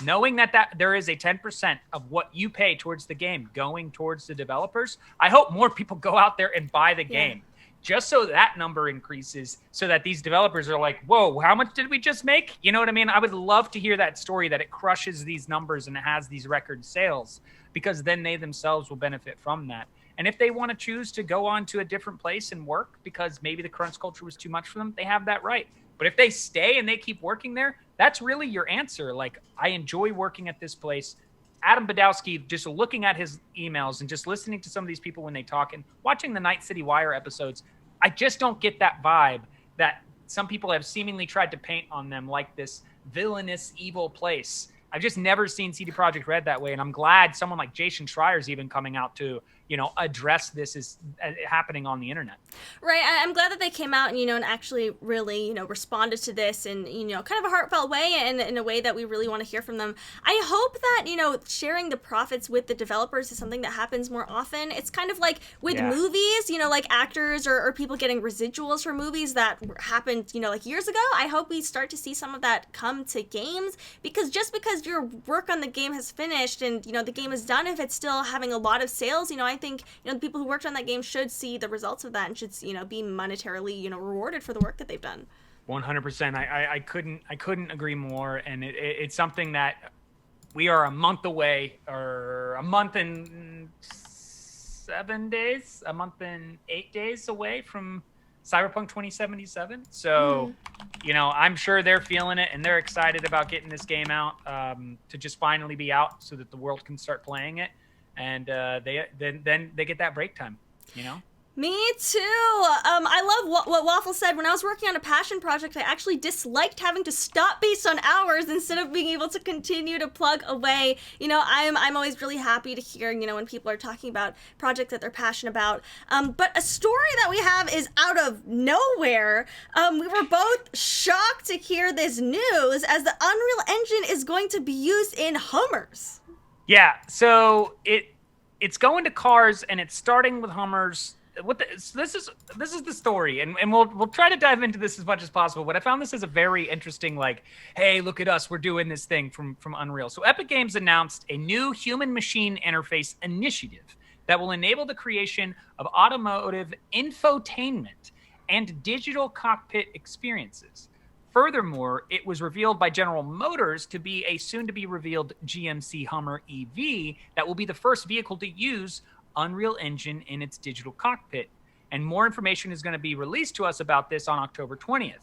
Knowing that there is a 10% of what you pay towards the game going towards the developers, I hope more people go out there and buy the game. Just so that number increases, so that these developers are like, whoa, how much did we just make? You know what I mean? I would love to hear that story, that it crushes these numbers and it has these record sales, because then they themselves will benefit from that. And if they want to choose to go on to a different place and work because maybe the crunch culture was too much for them, they have that right. But if they stay and they keep working there, that's really your answer. Like, I enjoy working at this place. Adam Badowski, just looking at his emails and just listening to some of these people when they talk and watching the Night City Wire episodes, I just don't get that vibe that some people have seemingly tried to paint on them, like this villainous, evil place. I've just never seen CD Projekt Red that way, and I'm glad someone like Jason Schreier's even coming out to, address this as happening on the internet. Right. I'm glad that they came out and, and actually really, responded to this in, kind of a heartfelt way and in a way that we really want to hear from them. I hope that, sharing the profits with the developers is something that happens more often. It's kind of like with movies, like actors or people getting residuals for movies that happened, like years ago. I hope we start to see some of that come to games, because just because your work on the game has finished and, the game is done, if it's still having a lot of sales, I think, the people who worked on that game should see the results of that and should, be monetarily, rewarded for the work that they've done. 100%. I couldn't agree more. And it's something that we are a month away, or a month and 7 days, a month and 8 days away from Cyberpunk 2077. So, I'm sure they're feeling it and they're excited about getting this game out, to just finally be out so that the world can start playing it. And then they get that break time, Me too. I love what Waffle said. When I was working on a passion project, I actually disliked having to stop based on hours instead of being able to continue to plug away. I'm always really happy to hear, when people are talking about projects that they're passionate about. But a story that we have is out of nowhere. We were both shocked to hear this news, as the Unreal Engine is going to be used in Hummers. Yeah, so it's going to cars, and it's starting with Hummers. So this is the story, and we'll try to dive into this as much as possible. But I found this as a very interesting, like, hey, look at us, we're doing this thing from Unreal. So Epic Games announced a new human machine interface initiative that will enable the creation of automotive infotainment and digital cockpit experiences. Furthermore, it was revealed by General Motors to be a soon-to-be-revealed GMC Hummer EV that will be the first vehicle to use Unreal Engine in its digital cockpit. And more information is going to be released to us about this on October 20th.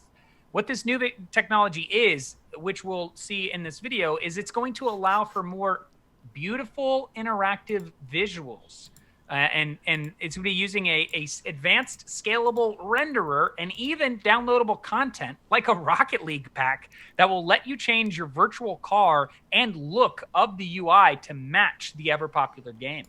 What this new technology is, which we'll see in this video, is it's going to allow for more beautiful interactive visuals. And it's going to be using a advanced scalable renderer and even downloadable content like a Rocket League pack that will let you change your virtual car and look of the UI to match the ever popular game.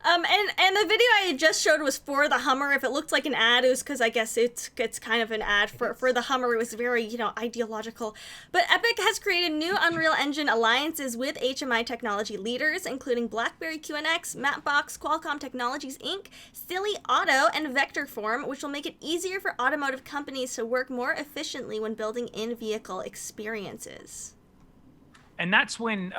And the video I just showed was for the Hummer. If it looked like an ad, it was because I guess it's kind of an ad for the Hummer. It was very, ideological. But Epic has created new Unreal Engine alliances with HMI technology leaders, including BlackBerry QNX, Mapbox, Qualcomm Technologies Inc., Silly Auto, and Vectorform, which will make it easier for automotive companies to work more efficiently when building in-vehicle experiences. And that's when,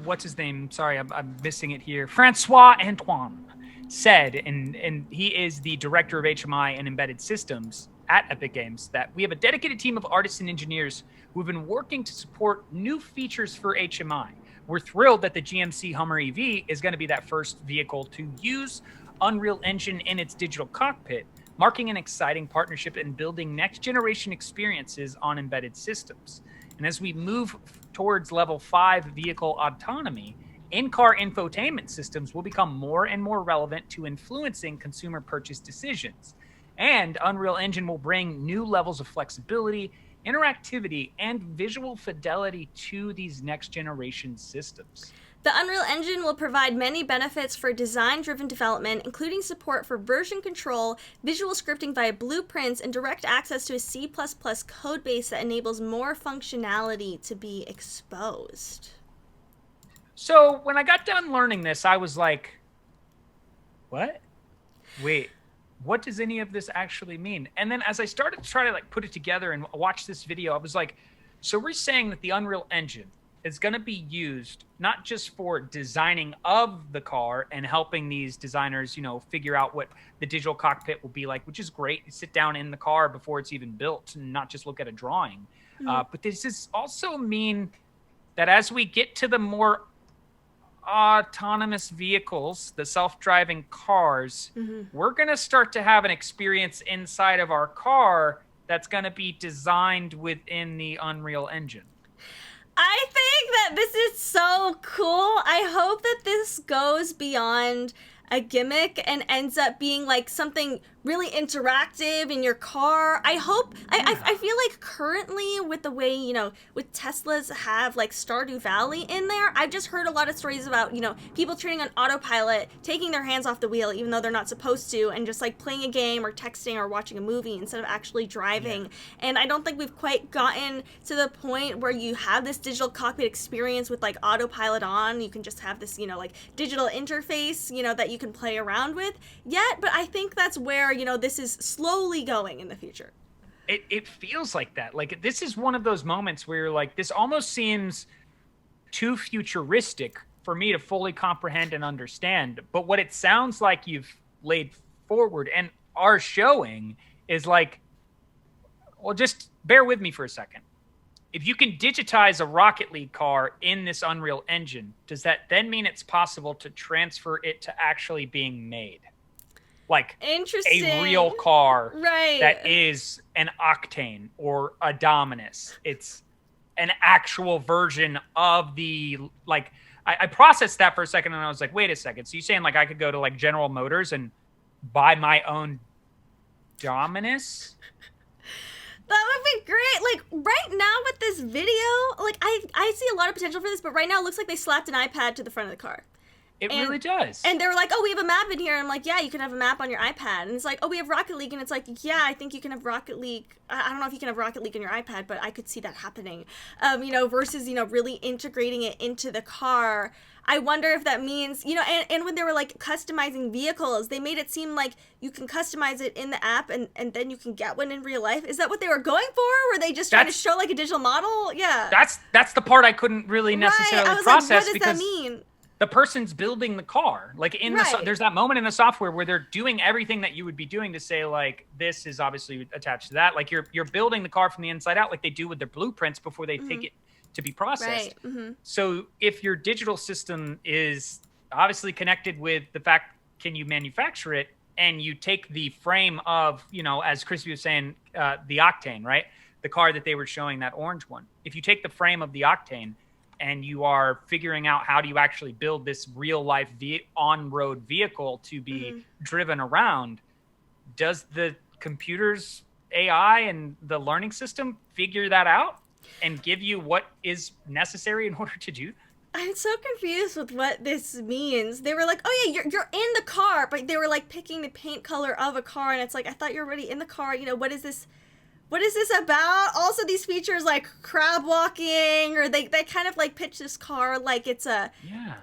what's his name? Sorry, I'm missing it here. Francois Antoine said, and he is the director of HMI and embedded systems at Epic Games, that we have a dedicated team of artists and engineers who have been working to support new features for HMI. We're thrilled that the GMC Hummer EV is going to be that first vehicle to use Unreal Engine in its digital cockpit, marking an exciting partnership in building next-generation experiences on embedded systems. And as we move towards level 5 vehicle autonomy, in-car infotainment systems will become more and more relevant to influencing consumer purchase decisions. And Unreal Engine will bring new levels of flexibility, interactivity, and visual fidelity to these next-generation systems. The Unreal Engine will provide many benefits for design-driven development, including support for version control, visual scripting via blueprints, and direct access to a C++ codebase that enables more functionality to be exposed. So when I got done learning this, I was like, what? Wait, what does any of this actually mean? And then as I started to try to put it together and watch this video, I was like, so we're saying that the Unreal Engine is going to be used not just for designing of the car and helping these designers, figure out what the digital cockpit will be like, which is great. You sit down in the car before it's even built and not just look at a drawing. Mm-hmm. But does this also mean that as we get to the more autonomous vehicles, the self-driving cars, we're going to start to have an experience inside of our car that's going to be designed within the Unreal Engine? I think that this is so cool. I hope that this goes beyond a gimmick and ends up being something really interactive in your car. I hope, I feel like currently with the way, with Teslas have Stardew Valley in there, I've just heard a lot of stories about, people turning on autopilot, taking their hands off the wheel even though they're not supposed to, and just playing a game or texting or watching a movie instead of actually driving. Yeah. And I don't think we've quite gotten to the point where you have this digital cockpit experience with autopilot on. You can just have this, digital interface, that you can play around with yet. But I think that's where this is slowly going in the future. It feels like that. This is one of those moments where you're this almost seems too futuristic for me to fully comprehend and understand. But what it sounds like you've laid forward and are showing is well, just bear with me for a second. If you can digitize a Rocket League car in this Unreal Engine, does that then mean it's possible to transfer it to actually being made? Interesting. A real car right. that is an Octane or a Dominus. It's an actual version of the, I processed that for a second and I was like, wait a second. So you're saying I could go to General Motors and buy my own Dominus? That would be great. Right now with this video, I see a lot of potential for this, but right now it looks like they slapped an iPad to the front of the car. It really does. And they were like, oh, we have a map in here. And I'm like, yeah, you can have a map on your iPad. And it's like, oh, we have Rocket League. And it's like, yeah, I think you can have Rocket League. I don't know if you can have Rocket League on your iPad, but I could see that happening. Versus, really integrating it into the car. I wonder if that means, and when they were like customizing vehicles, they made it seem like you can customize it in the app and then you can get one in real life. Is that what they were going for? Were they just trying to show like a digital model? Yeah. That's the part I couldn't really necessarily process, like, what does that mean? The person's building the car. Like there's that moment in the software where they're doing everything that you would be doing to say like, this is obviously attached to that. Like you're building the car from the inside out, like they do with their blueprints before they take it to be processed. Right. So if your digital system is obviously connected with the fact, can you manufacture it? And you take the frame of, as Crispy was saying, the Octane, right? The car that they were showing, that orange one. If you take the frame of the Octane and you are figuring out how do you actually build this real life on-road vehicle to be driven around, does the computer's AI and the learning system figure that out and give you what is necessary in order to do? I'm so confused with what this means. They were like, oh yeah, you're in the car, but they were like picking the paint color of a car, and it's like, I thought you're already in the car. What is this? What is this about? Also, these features like crab walking, or they kind of like pitch this car like it's a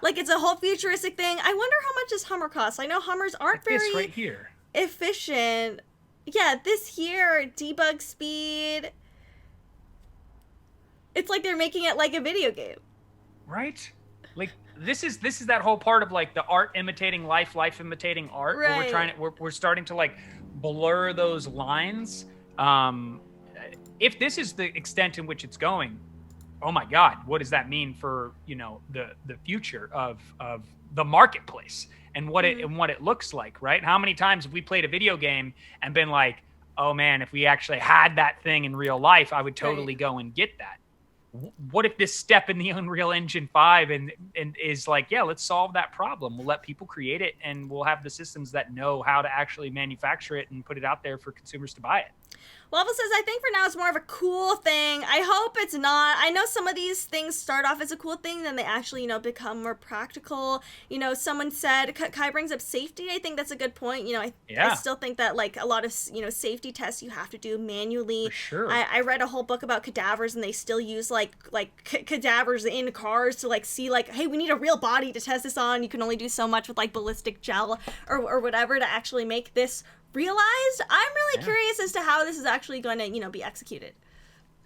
whole futuristic thing. I wonder how much this Hummer costs. I know Hummers aren't very right here. Efficient. Yeah, this here, debug speed. It's like they're making it like a video game. Right? Like this is that whole part of like the art imitating life, life imitating art. Right. Where we're starting to like blur those lines. If this is the extent in which it's going, oh my God, what does that mean for the future of the marketplace and what it looks like, right? How many times have we played a video game and been like, oh man, if we actually had that thing in real life, I would totally go and get that. What if this step in the Unreal Engine 5 and is like, yeah, let's solve that problem. We'll let people create it and we'll have the systems that know how to actually manufacture it and put it out there for consumers to buy it. Waffle says, I think for now it's more of a cool thing. I hope it's not. I know some of these things start off as a cool thing, then they actually, become more practical. Someone said, Kai brings up safety. I think that's a good point. I still think that, like, a lot of, safety tests you have to do manually. For sure. I read a whole book about cadavers, and they still use, cadavers in cars to, see, hey, we need a real body to test this on. You can only do so much with, ballistic gel or whatever to actually make this realized. I'm really curious as to how this is actually going to, be executed.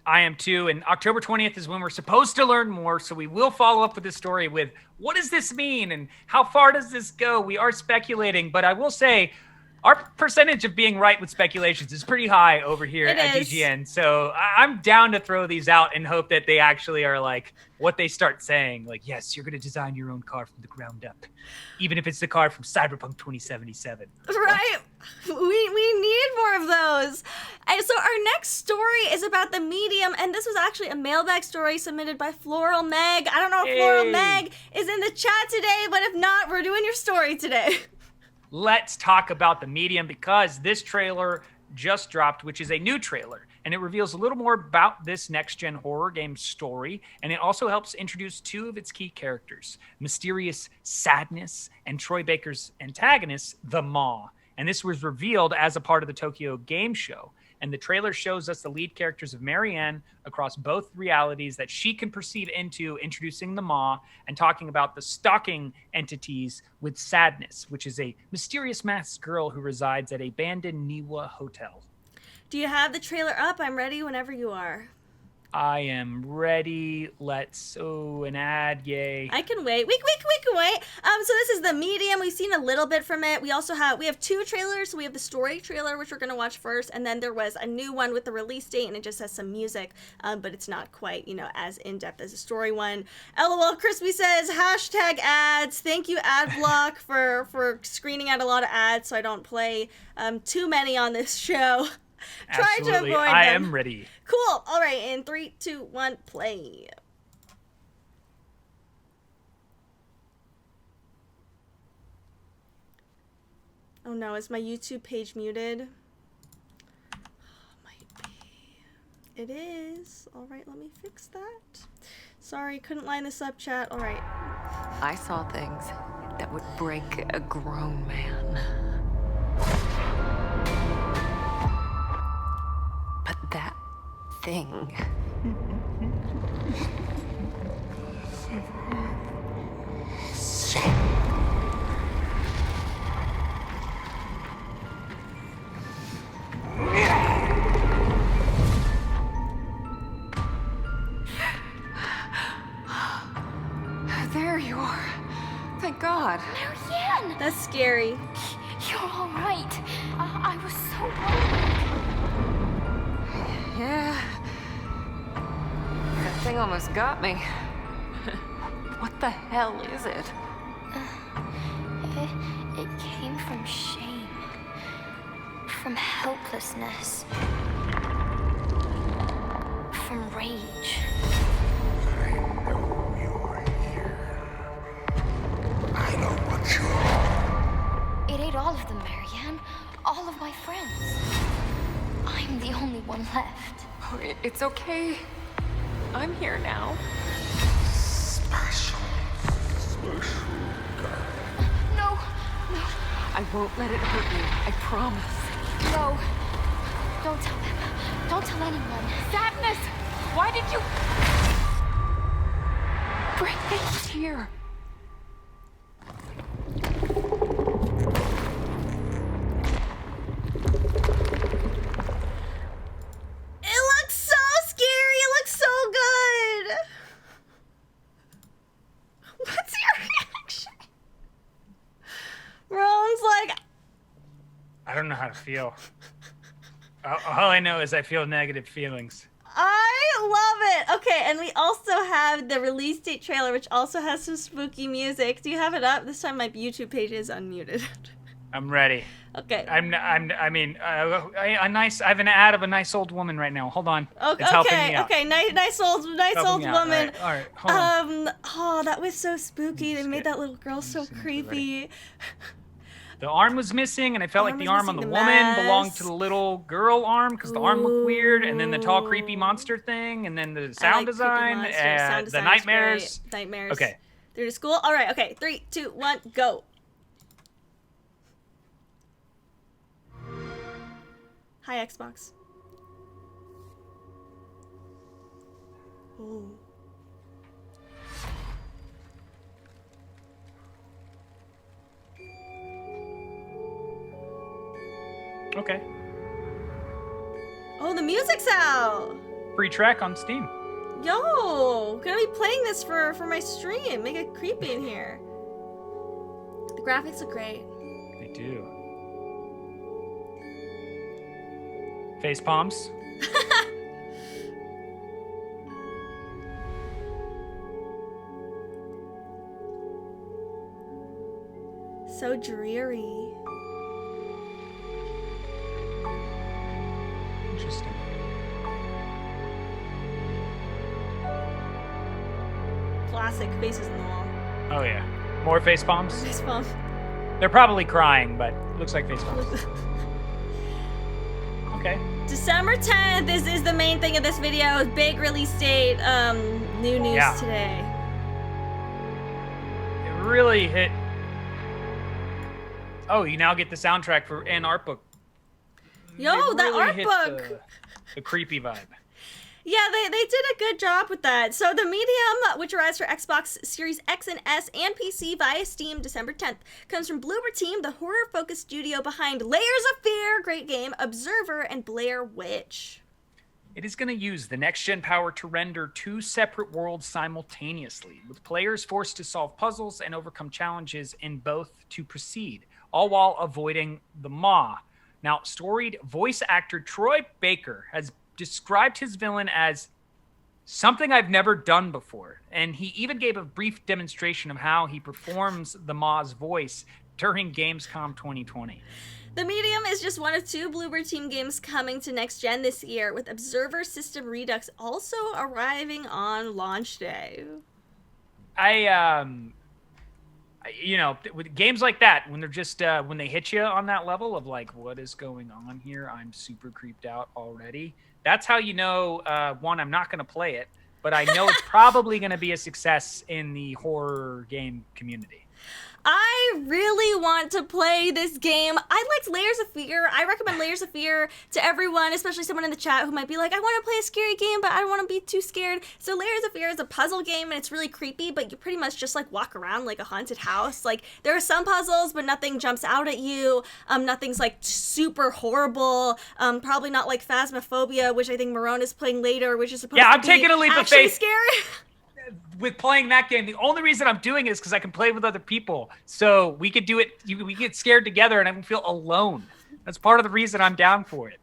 I am too. And October 20th is when we're supposed to learn more. So we will follow up with this story with what does this mean and how far does this go? We are speculating, but I will say our percentage of being right with speculations is pretty high over here at GGN. So I'm down to throw these out and hope that they actually are like what they start saying. Like, yes, you're going to design your own car from the ground up, even if it's the car from Cyberpunk 2077. Right. We need more of those. And so our next story is about the Medium, and this was actually a mailbag story submitted by Floral Meg. I don't know if Floral Meg is in the chat today, but if not, we're doing your story today. Let's talk about the Medium because this trailer just dropped, which is a new trailer, and it reveals a little more about this next-gen horror game story, and it also helps introduce two of its key characters, mysterious Sadness and Troy Baker's antagonist, the Maw. And this was revealed as a part of the Tokyo Game Show. And the trailer shows us the lead characters of Marianne across both realities that she can perceive into, introducing the Maw and talking about the stalking entities with Sadness, which is a mysterious masked girl who resides at a abandoned Niwa hotel. Do you have the trailer up? I'm ready whenever you are. I am ready. An ad, yay. I can wait. We can wait. So this is the Medium. We've seen a little bit from it. We have two trailers. So we have the story trailer, which we're going to watch first, and then there was a new one with the release date, and it just has some music, but it's not quite, as in-depth as the story one. LOL, Crispy says, #ads. Thank you, Adblock, for screening out a lot of ads so I don't play too many on this show. Try to avoid them. I am ready. Cool. All right. In 3, 2, 1, play. Oh no, is my YouTube page muted? Might be. It is. All right, let me fix that. Sorry, couldn't line this up, chat. All right. I saw things that would break a grown man. But that thing... There you are. Thank God. Marianne! That's scary. You're all right. I was so worried. Yeah. That thing almost got me. What the hell is it? It came from shame. From helplessness. From rage. I know you're here. I know what you are. It ate all of them, Marianne. All of my friends. I'm the only one left. Oh, it's okay. I'm here now. Special girl. No, no, I won't let it hurt you. I promise. no. Don't tell them. Don't tell anyone. Sadness! Why did you... bring it here? It looks so scary. It looks so good. What's your reaction? Ron's like, I don't know how to feel. All I know is I feel negative feelings. I love it. Okay, and we also have the release date trailer, which also has some spooky music. Do you have it up? This time my YouTube page is unmuted. I'm ready. Okay. I have an ad of a nice old woman right now. Hold on. It's helping me out. Okay. Nice old Helping me out. woman. All right. Hold on. Oh, that was so spooky. They Just made get- that little girl so just gonna be creepy. The arm was missing, and I felt like Arm the was arm on the missing, the woman belonged to mask. the little girl arm because the arm looked weird, and then the tall, creepy Ooh. monster thing, and then the I like sound creepy design, monsters. and Sound the design was nightmares. great. Nightmares. Okay. Through to school. All right. Okay. 3, 2, 1, go. Hi, Xbox. Ooh. Okay. Oh, the music's out. Free track on Steam. Yo, gonna be playing this for my stream. Make it creepy in here. The graphics look great. They do. Face palms. So dreary. Interesting. Classic faces in the wall. Oh yeah. More face palms. Face palm. They're probably crying, but it looks like face palms. Okay. December 10th. This is the main thing of this video. Big release date. New news Yeah. today. It really hit. Oh, you now get the soundtrack for an art book. Yo, It that really art hit book. The creepy vibe. Yeah, they did a good job with that. So the Medium, which arrives for Xbox Series X and S and PC via Steam December 10th, comes from Bloober Team, the horror-focused studio behind Layers of Fear, great game, Observer, and Blair Witch. It is going to use the next-gen power to render 2 separate worlds simultaneously, with players forced to solve puzzles and overcome challenges in both to proceed, all while avoiding the maw. Now, storied voice actor Troy Baker has described his villain as something I've never done before, and he even gave a brief demonstration of how he performs the Maw's voice during Gamescom 2020. The Medium is just one of 2 Bloober Team games coming to next gen this year, with Observer System Redux also arriving on launch day. You know, with games like that, when they're just when they hit you on that level of like, what is going on here? I'm super creeped out already. That's how you know. One, I'm not going to play it, but I know it's probably going to be a success in the horror game community. I really want to play this game. I liked Layers of Fear. I recommend Layers of Fear to everyone, especially someone in the chat who might be like, I want to play a scary game, but I don't want to be too scared. So Layers of Fear is a puzzle game, and it's really creepy, but you pretty much just like walk around like a haunted house. Like there are some puzzles, but nothing jumps out at you. Nothing's like super horrible. Probably not like Phasmophobia, which I think Marone is playing later, which is supposed to be taking a leap of actually faith. scary. With playing that game, the only reason I'm doing it is because I can play with other people. So we could do it. We get scared together, and I don't feel alone. That's part of the reason I'm down for it.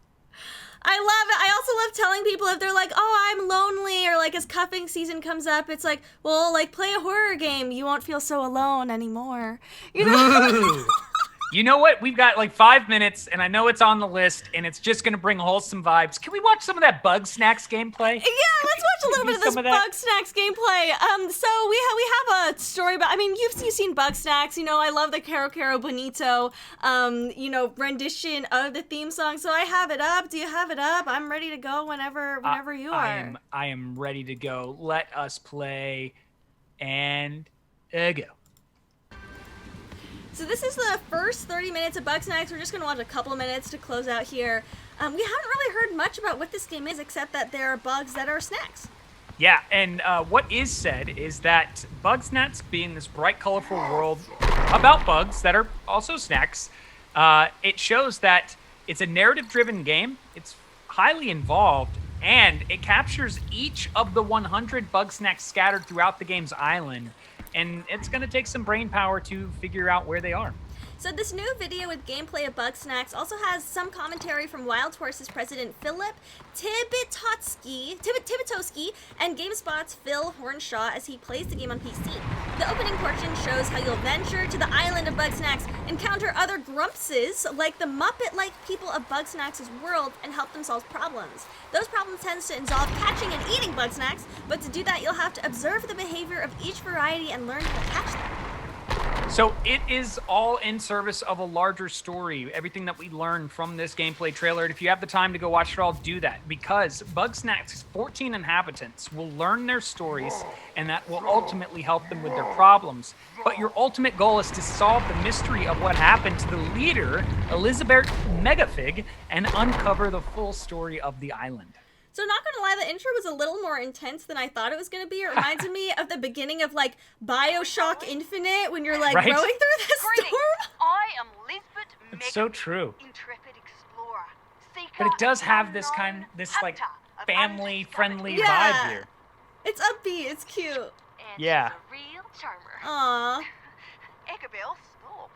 I love it. I also love telling people if they're like, oh, I'm lonely, or like as cuffing season comes up, it's like, well, like play a horror game. You won't feel so alone anymore. You know? Ooh. You know what? We've got like 5 minutes, and I know it's on the list, and it's just going to bring wholesome vibes. Can we watch some of that Bugsnax gameplay? Yeah, let's watch a little bit of this Bugsnax gameplay. So we have a story about, I mean, you've seen Bugsnax. You know, I love the Caro Caro Bonito, rendition of the theme song. So I have it up. Do you have it up? I'm ready to go whenever you are. I am ready to go. Let us play, and go. So this is the first 30 minutes of Bugsnax. We're just going to watch a couple of minutes to close out here. We haven't really heard much about what this game is, except that there are bugs that are snacks. Yeah, and what is said is that Bugsnax, being this bright, colorful world about bugs that are also snacks, it shows that it's a narrative-driven game. It's highly involved, and it captures each of the 100 Bugsnax scattered throughout the game's island. And it's going to take some brain power to figure out where they are. So this new video with gameplay of Bugsnax also has some commentary from Wild Horse's president Philip Tibitowski and GameSpot's Phil Hornshaw as he plays the game on PC. The opening portion shows how you'll venture to the island of Bugsnax, encounter other Grumpses like the Muppet-like people of Bugsnax's world, and help them solve problems. Those problems tend to involve catching and eating Bugsnax, but to do that you'll have to observe the behavior of each variety and learn how to catch them. So it is all in service of a larger story, everything that we learned from this gameplay trailer. And if you have the time to go watch it all, do that, because Bugsnax's 14 inhabitants will learn their stories, and that will ultimately help them with their problems. But your ultimate goal is to solve the mystery of what happened to the leader, Elizabeth Megafig, and uncover the full story of the island. So not gonna lie, the intro was a little more intense than I thought it was gonna be. It reminds me of the beginning of like BioShock Infinite when you're like Right? rowing through the storm. I am Lisbeth It's so true. Intrepid explorer, seeker, But it does have unknown this like hunter of family-friendly undiscovered vibe here. It's upbeat, it's cute. and Yeah. she's a real charmer. Aww. Ichabel, stop.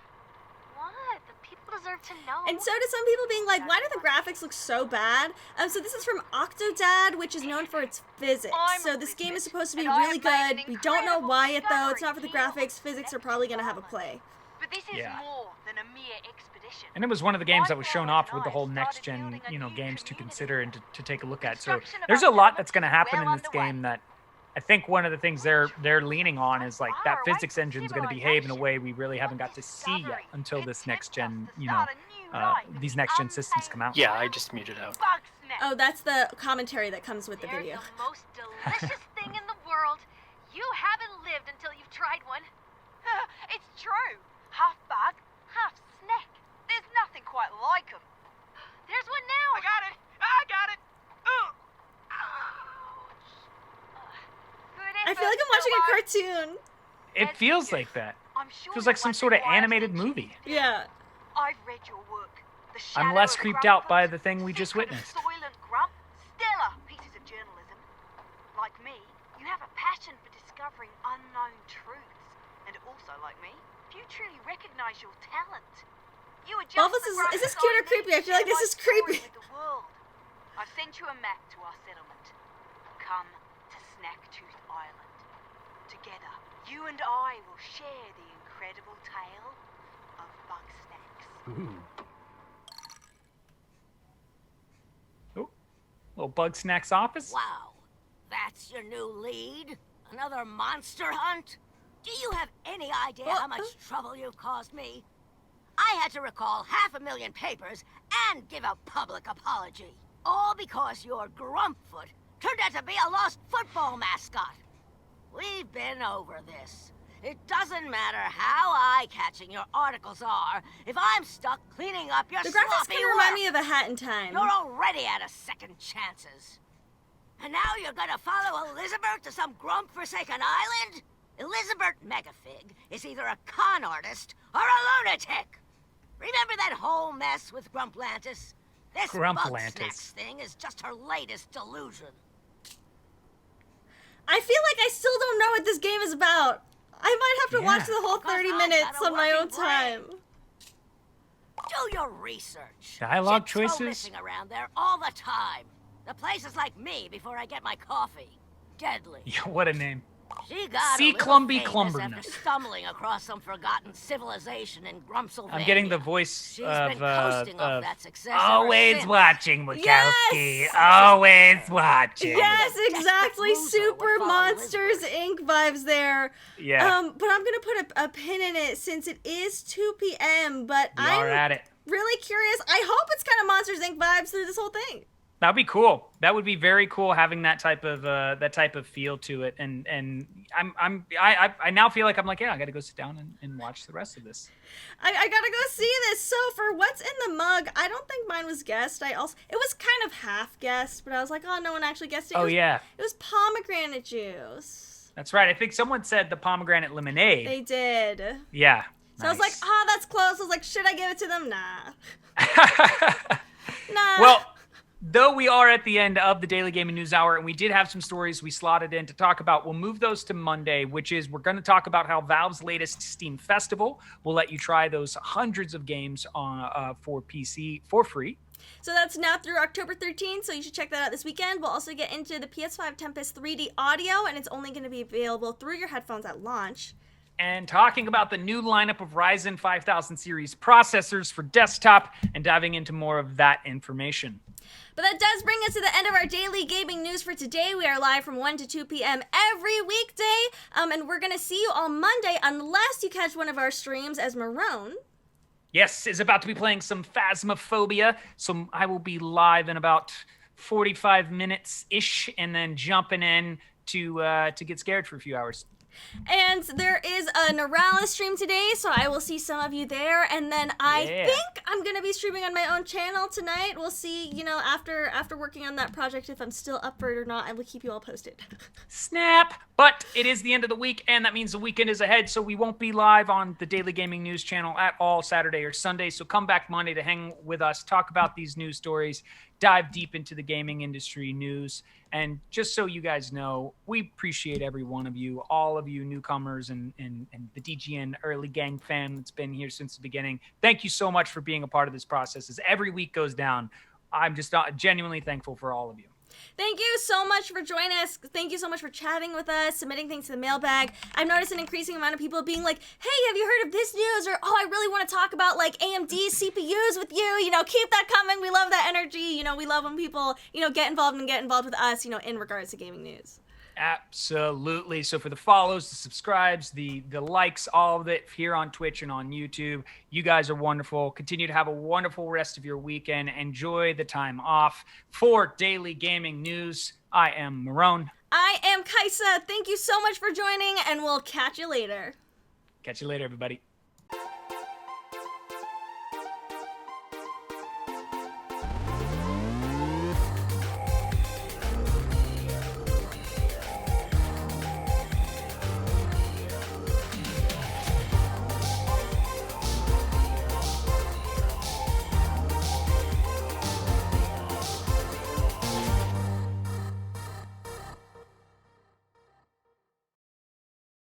What? The people deserve to know. And so do some people being like, why do the graphics look so bad? So this is from Octodad, which is known for its physics. So this game is supposed to be really good. We don't know why yet though. It's not for the graphics. Physics are probably gonna have a play. But this is Yeah. more than a mere expedition. And it was one of the games that was shown off with the whole next-gen, games to consider and to take a look at. So there's a lot that's going to happen in this game that I think one of the things they're leaning on is like that physics engine's going to behave in a way we really haven't got to see yet until this next-gen, these next-gen systems come out. Yeah, I just muted out. Bugsnax. Oh, that's the commentary that comes with the They're video. the most delicious thing in the world. You haven't lived until you've tried one. It's true. Half bug, half snack. There's nothing quite like them. There's one now. I got it. I feel like I'm watching a cartoon. It feels like that. I'm sure Feels like some sort of animated movie. Yeah. I've read your work. The I'm Shadow less of the creeped out by Grumpfoot, the thing we just Secret of witnessed. Soylent Grump, stellar pieces of journalism. Like me, you have a passion for discovering unknown truths. And also, like me, you truly recognize your talent. You are just Well, this the is grunt this that cute or I need creepy? I to feel like share this my is creepy. story with the world. I've sent you a map to our settlement. Come to Snacktooth Island. Together, you and I will share the incredible tale of Bugsnax. Oh, little Bugsnax office. Wow, that's your new lead? Another monster hunt? Do you have any idea how much trouble you've caused me? I had to recall 500,000 papers and give a public apology. All because your Grumpfoot turned out to be a lost football mascot. We've been over this. It doesn't matter how eye-catching your articles are. If I'm stuck cleaning up your The graphics sloppy kind of remind work, me of A Hat in Time. you're already out of second chances. And now you're gonna follow Elizabeth to some grump-forsaken island? Elizabeth Megafig is either a con artist or a lunatic. Remember that whole mess with Grumplantis? This Bugsnax thing is just her latest delusion. I feel like I still don't know what this game is about. I might have to watch the whole 30 minutes on my own time. Do your research. Dialogue Shit's choices? go missing around there all the time. The place is like me before I get my coffee. Deadly. Yeah, what a name. She got See a little Clumby famous Clumberness. after stumbling across some forgotten civilization in Grumpsylvania. I'm getting the voice She's of, been coasting off that success ever always since. watching, Wachowski. Yes! Always watching. Yes, exactly. Desperate loser Super would follow Monsters Elizabeth. Inc. vibes there. Yeah. But I'm gonna put a pin in it since it is 2 p.m. But We are I'm at it. really curious. I hope it's kind of Monsters Inc. vibes through this whole thing. That'd be cool. That would be very cool having that type of feel to it. And I now feel like I'm like, yeah, I got to go sit down and watch the rest of this. I gotta go see this. So for what's in the mug, I don't think mine was guessed. It was kind of half guessed, but I was like, oh, no one actually guessed it. Oh, yeah. It was pomegranate juice. That's right. I think someone said the pomegranate lemonade. They did. Yeah. So I was like, oh, that's close. I was like, should I give it to them? Nah. Nah. Well, though we are at the end of the Daily Gaming News Hour, and we did have some stories we slotted in to talk about, we'll move those to Monday, which is we're going to talk about how Valve's latest Steam Festival will let you try those hundreds of games on for PC for free. So that's now through October 13th, so you should check that out this weekend. We'll also get into the PS5 Tempest 3D audio, and it's only going to be available through your headphones at launch. And talking about the new lineup of Ryzen 5000 series processors for desktop, and diving into more of that information. But that does bring us to the end of our daily gaming news for today. We are live from 1 to 2 p.m. every weekday, and we're going to see you on Monday unless you catch one of our streams as Marrone. Yes, is about to be playing some Phasmophobia, so I will be live in about 45 minutes-ish, and then jumping in to get scared for a few hours. And there is a Neuralis stream today, so I will see some of you there. And then I think I'm going to be streaming on my own channel tonight. We'll see, after working on that project, if I'm still up for it or not. I will keep you all posted. Snap! But it is the end of the week, and that means the weekend is ahead, so we won't be live on the Daily Gaming News channel at all Saturday or Sunday. So come back Monday to hang with us, talk about these news stories, dive deep into the gaming industry news. And just so you guys know, we appreciate every one of you, all of you newcomers and the DGN early gang fan that's been here since the beginning. Thank you so much for being a part of this process. As every week goes down, I'm just genuinely thankful for all of you. Thank you so much for joining us. Thank you so much for chatting with us, submitting things to the mailbag. I've noticed an increasing amount of people being like, hey, have you heard of this news? Or, oh, I really want to talk about like AMD CPUs with you. Keep that coming. We love that energy. We love when people, get involved with us, in regards to gaming news. Absolutely. So for the follows, the subscribes, the likes, all of it here on Twitch and on YouTube, you guys are wonderful. Continue to have a wonderful rest of your weekend. Enjoy the time off. For Daily Gaming News, I am Marrone. I am Kaisa. Thank you so much for joining, and we'll catch you later. Catch you later, everybody.